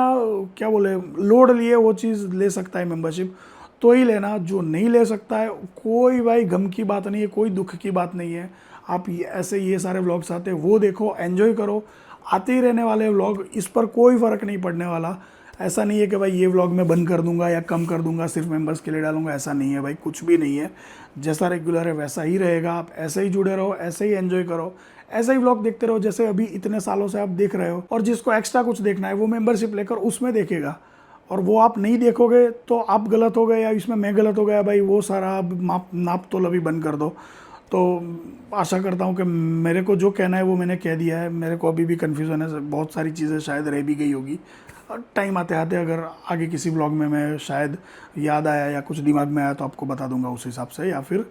क्या बोले लोड लिए वो चीज़ ले सकता है मेंबरशिप, तो ही लेना। जो नहीं ले सकता है कोई भाई गम की बात नहीं है, कोई दुख की बात नहीं है। आप ऐसे ये सारे व्लॉग्स आते हैं वो देखो, एंजॉय करो, आते ही रहने वाले व्लॉग, इस पर कोई फ़र्क नहीं पड़ने वाला। ऐसा नहीं है कि भाई ये व्लॉग मैं बंद कर दूंगा या कम कर दूंगा, सिर्फ मेंबर्स के लिए डालूंगा, ऐसा नहीं है भाई, कुछ भी नहीं है। जैसा रेगुलर है वैसा ही रहेगा। आप ऐसे ही जुड़े रहो, ऐसे ही एंजॉय करो, ऐसे ही व्लॉग देखते रहो जैसे अभी इतने सालों से आप देख रहे हो। और जिसको एक्स्ट्रा कुछ देखना है वो मेंबरशिप लेकर उसमें देखेगा, और वो आप नहीं देखोगे तो आप गलत हो गए या इसमें मैं गलत हो गया, भाई वो सारा आप नाप तोल अभी बंद कर दो। तो आशा करता हूँ कि मेरे को जो कहना है वो मैंने कह दिया है। मेरे को अभी भी कन्फ्यूज़न है, बहुत सारी चीज़ें शायद रह भी गई होगी। और टाइम आते आते अगर आगे किसी व्लॉग में मैं शायद याद आया या कुछ दिमाग में आया तो आपको बता दूंगा उस हिसाब से, या फिर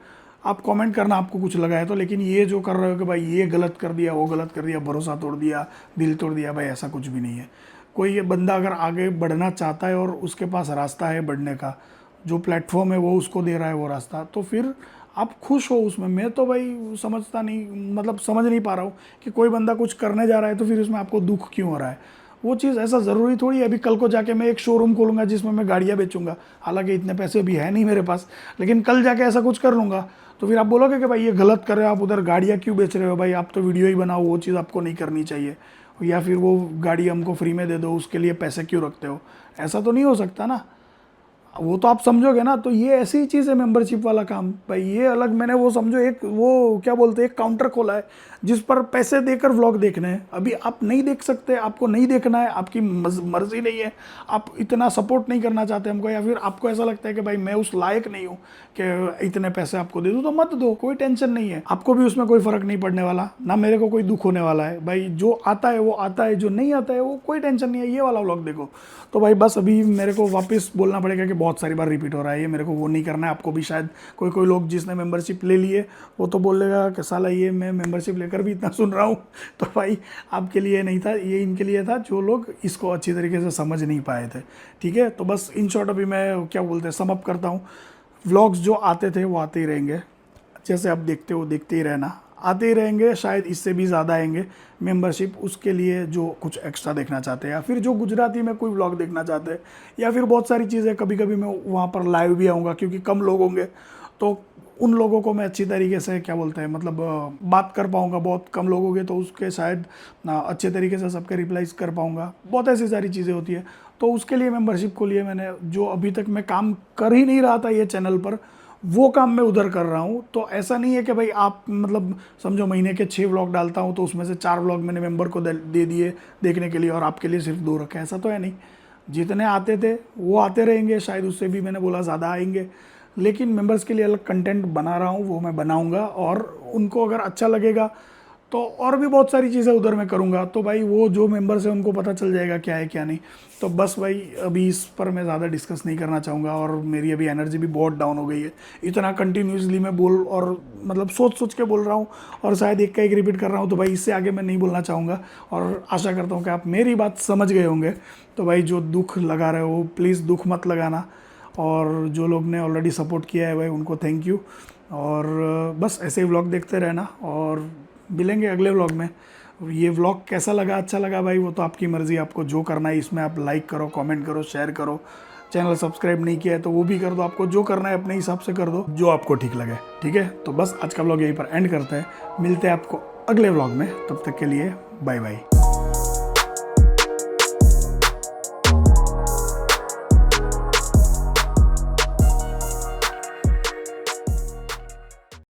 आप कमेंट करना आपको कुछ लगा है तो। लेकिन ये जो कर रहे हो कि भाई ये गलत कर दिया, वो गलत कर दिया, भरोसा तोड़ दिया, दिल तोड़ दिया, भाई ऐसा कुछ भी नहीं है। कोई ये बंदा अगर आगे बढ़ना चाहता है और उसके पास रास्ता है बढ़ने का, जो प्लेटफॉर्म है वो उसको दे रहा है वो रास्ता, तो फिर आप खुश हो उसमें। मैं तो भाई समझता नहीं, मतलब समझ नहीं पा रहा हूँ कि कोई बंदा कुछ करने जा रहा है तो फिर उसमें आपको दुख क्यों हो रहा है। वो चीज़ ऐसा ज़रूरी थोड़ी है। अभी कल को जाके मैं एक शोरूम खोलूँगा जिसमें मैं गाड़ियाँ बेचूंगा, हालांकि इतने पैसे अभी है नहीं मेरे पास, लेकिन कल जाके ऐसा कुछ कर लूँगा तो फिर आप बोलोगे कि भाई ये गलत कर रहे हो, आप उधर गाड़ियाँ क्यों बेच रहे हो, भाई आप तो वीडियो ही बनाओ, वो चीज़ आपको नहीं करनी चाहिए, या फिर वो गाड़ी हमको फ्री में दे दो, उसके लिए पैसे क्यों रखते हो। ऐसा तो नहीं हो सकता ना, वो तो आप समझोगे ना। तो ये ऐसी ही चीज़ है मेंबरशिप वाला काम, भाई ये अलग मैंने वो समझो एक वो क्या बोलते हैं एक काउंटर खोला है जिस पर पैसे देकर व्लॉग देखने हैं। अभी आप नहीं देख सकते, आपको नहीं देखना है, आपकी मर्जी नहीं है, आप इतना सपोर्ट नहीं करना चाहते हमको, या फिर आपको ऐसा लगता है कि भाई मैं उस लायक नहीं हूँ कि इतने पैसे आपको दे दूँ, तो मत दो, कोई टेंशन नहीं है। आपको भी उसमें कोई फ़र्क नहीं पड़ने वाला, ना मेरे को कोई दुख होने वाला है। भाई जो आता है वो आता है, जो नहीं आता है वो कोई टेंशन नहीं है। ये वाला व्लॉग देखो। तो भाई बस अभी मेरे को वापस बोलना पड़ेगा कि बहुत सारी बार रिपीट हो रहा है ये, मेरे को वो नहीं करना है। आपको भी शायद कोई लोग जिसने मेंबरशिप ले लिए वो तो बोलेगा कि साला ये मैं मेंबरशिप लेकर भी इतना सुन रहा हूँ। तो भाई आपके लिए नहीं था ये, इनके लिए था जो लोग इसको अच्छी तरीके से समझ नहीं पाए थे। ठीक है, तो बस इन शॉर्ट अभी मैं क्या बोलते हैं सम अप करता हूँ। व्लॉग्स जो आते थे वो आते ही रहेंगे, जैसे आप देखते हो देखते ही रहना, आते ही रहेंगे, शायद इससे भी ज़्यादा आएंगे। मेंबरशिप उसके लिए जो कुछ एक्स्ट्रा देखना चाहते हैं, या फिर जो गुजराती में कोई व्लॉग देखना चाहते हैं, या फिर बहुत सारी चीज़ें। कभी कभी मैं वहाँ पर लाइव भी आऊँगा क्योंकि कम लोग होंगे, तो उन लोगों को मैं अच्छी तरीके से क्या बोलते हैं मतलब बात कर पाऊँगा। बहुत कम लोग होंगे तो उसके शायद अच्छे तरीके से सबके रिप्लाईज कर पाऊँगा। बहुत ऐसी सारी चीज़ें होती है, तो उसके लिए मेंबरशिप को लिए मैंने जो अभी तक मैं काम कर ही नहीं रहा था ये चैनल पर, वो काम मैं उधर कर रहा हूँ। तो ऐसा नहीं है कि भाई आप मतलब समझो महीने के 6 व्लॉग डालता हूँ तो उसमें से 4 व्लॉग मैंने मेंबर को दे दिए देखने के लिए और आपके लिए सिर्फ 2 रखे, ऐसा तो है नहीं। जितने आते थे वो आते रहेंगे, शायद उससे भी मैंने बोला ज़्यादा आएंगे, लेकिन मेंबर्स के लिए अलग कंटेंट बना रहा हूँ, वो मैं बनाऊँगा और उनको अगर अच्छा लगेगा तो और भी बहुत सारी चीज़ें उधर मैं करूँगा। तो भाई वो जो मेंबर्स हैं उनको पता चल जाएगा क्या है क्या नहीं। तो बस भाई अभी इस पर मैं ज़्यादा डिस्कस नहीं करना चाहूँगा और मेरी अभी एनर्जी भी बहुत डाउन हो गई है। इतना कंटिन्यूसली मैं बोल और मतलब सोच के बोल रहा हूँ और शायद एक का एक रिपीट कर रहा हूँ, तो भाई इससे आगे मैं नहीं बोलना चाहूँगा और आशा करता हूँ कि आप मेरी बात समझ गए होंगे। तो भाई जो दुख लगा रहे हो प्लीज़ दुख मत लगाना, और जो लोग ने ऑलरेडी सपोर्ट किया है भाई उनको थैंक यू। और बस ऐसे ही व्लॉग देखते रहना और मिलेंगे अगले व्लॉग में। ये व्लॉग कैसा लगा, अच्छा लगा भाई वो तो आपकी मर्ज़ी, आपको जो करना है इसमें आप लाइक करो, कमेंट करो, शेयर करो। चैनल सब्सक्राइब नहीं किया है तो वो भी कर दो, आपको जो करना है अपने हिसाब से कर दो, जो आपको ठीक लगे, ठीक है। तो बस आज का व्लॉग यहीं पर एंड करते हैं, मिलते हैं आपको अगले व्लॉग में, तब तक के लिए बाय बाय।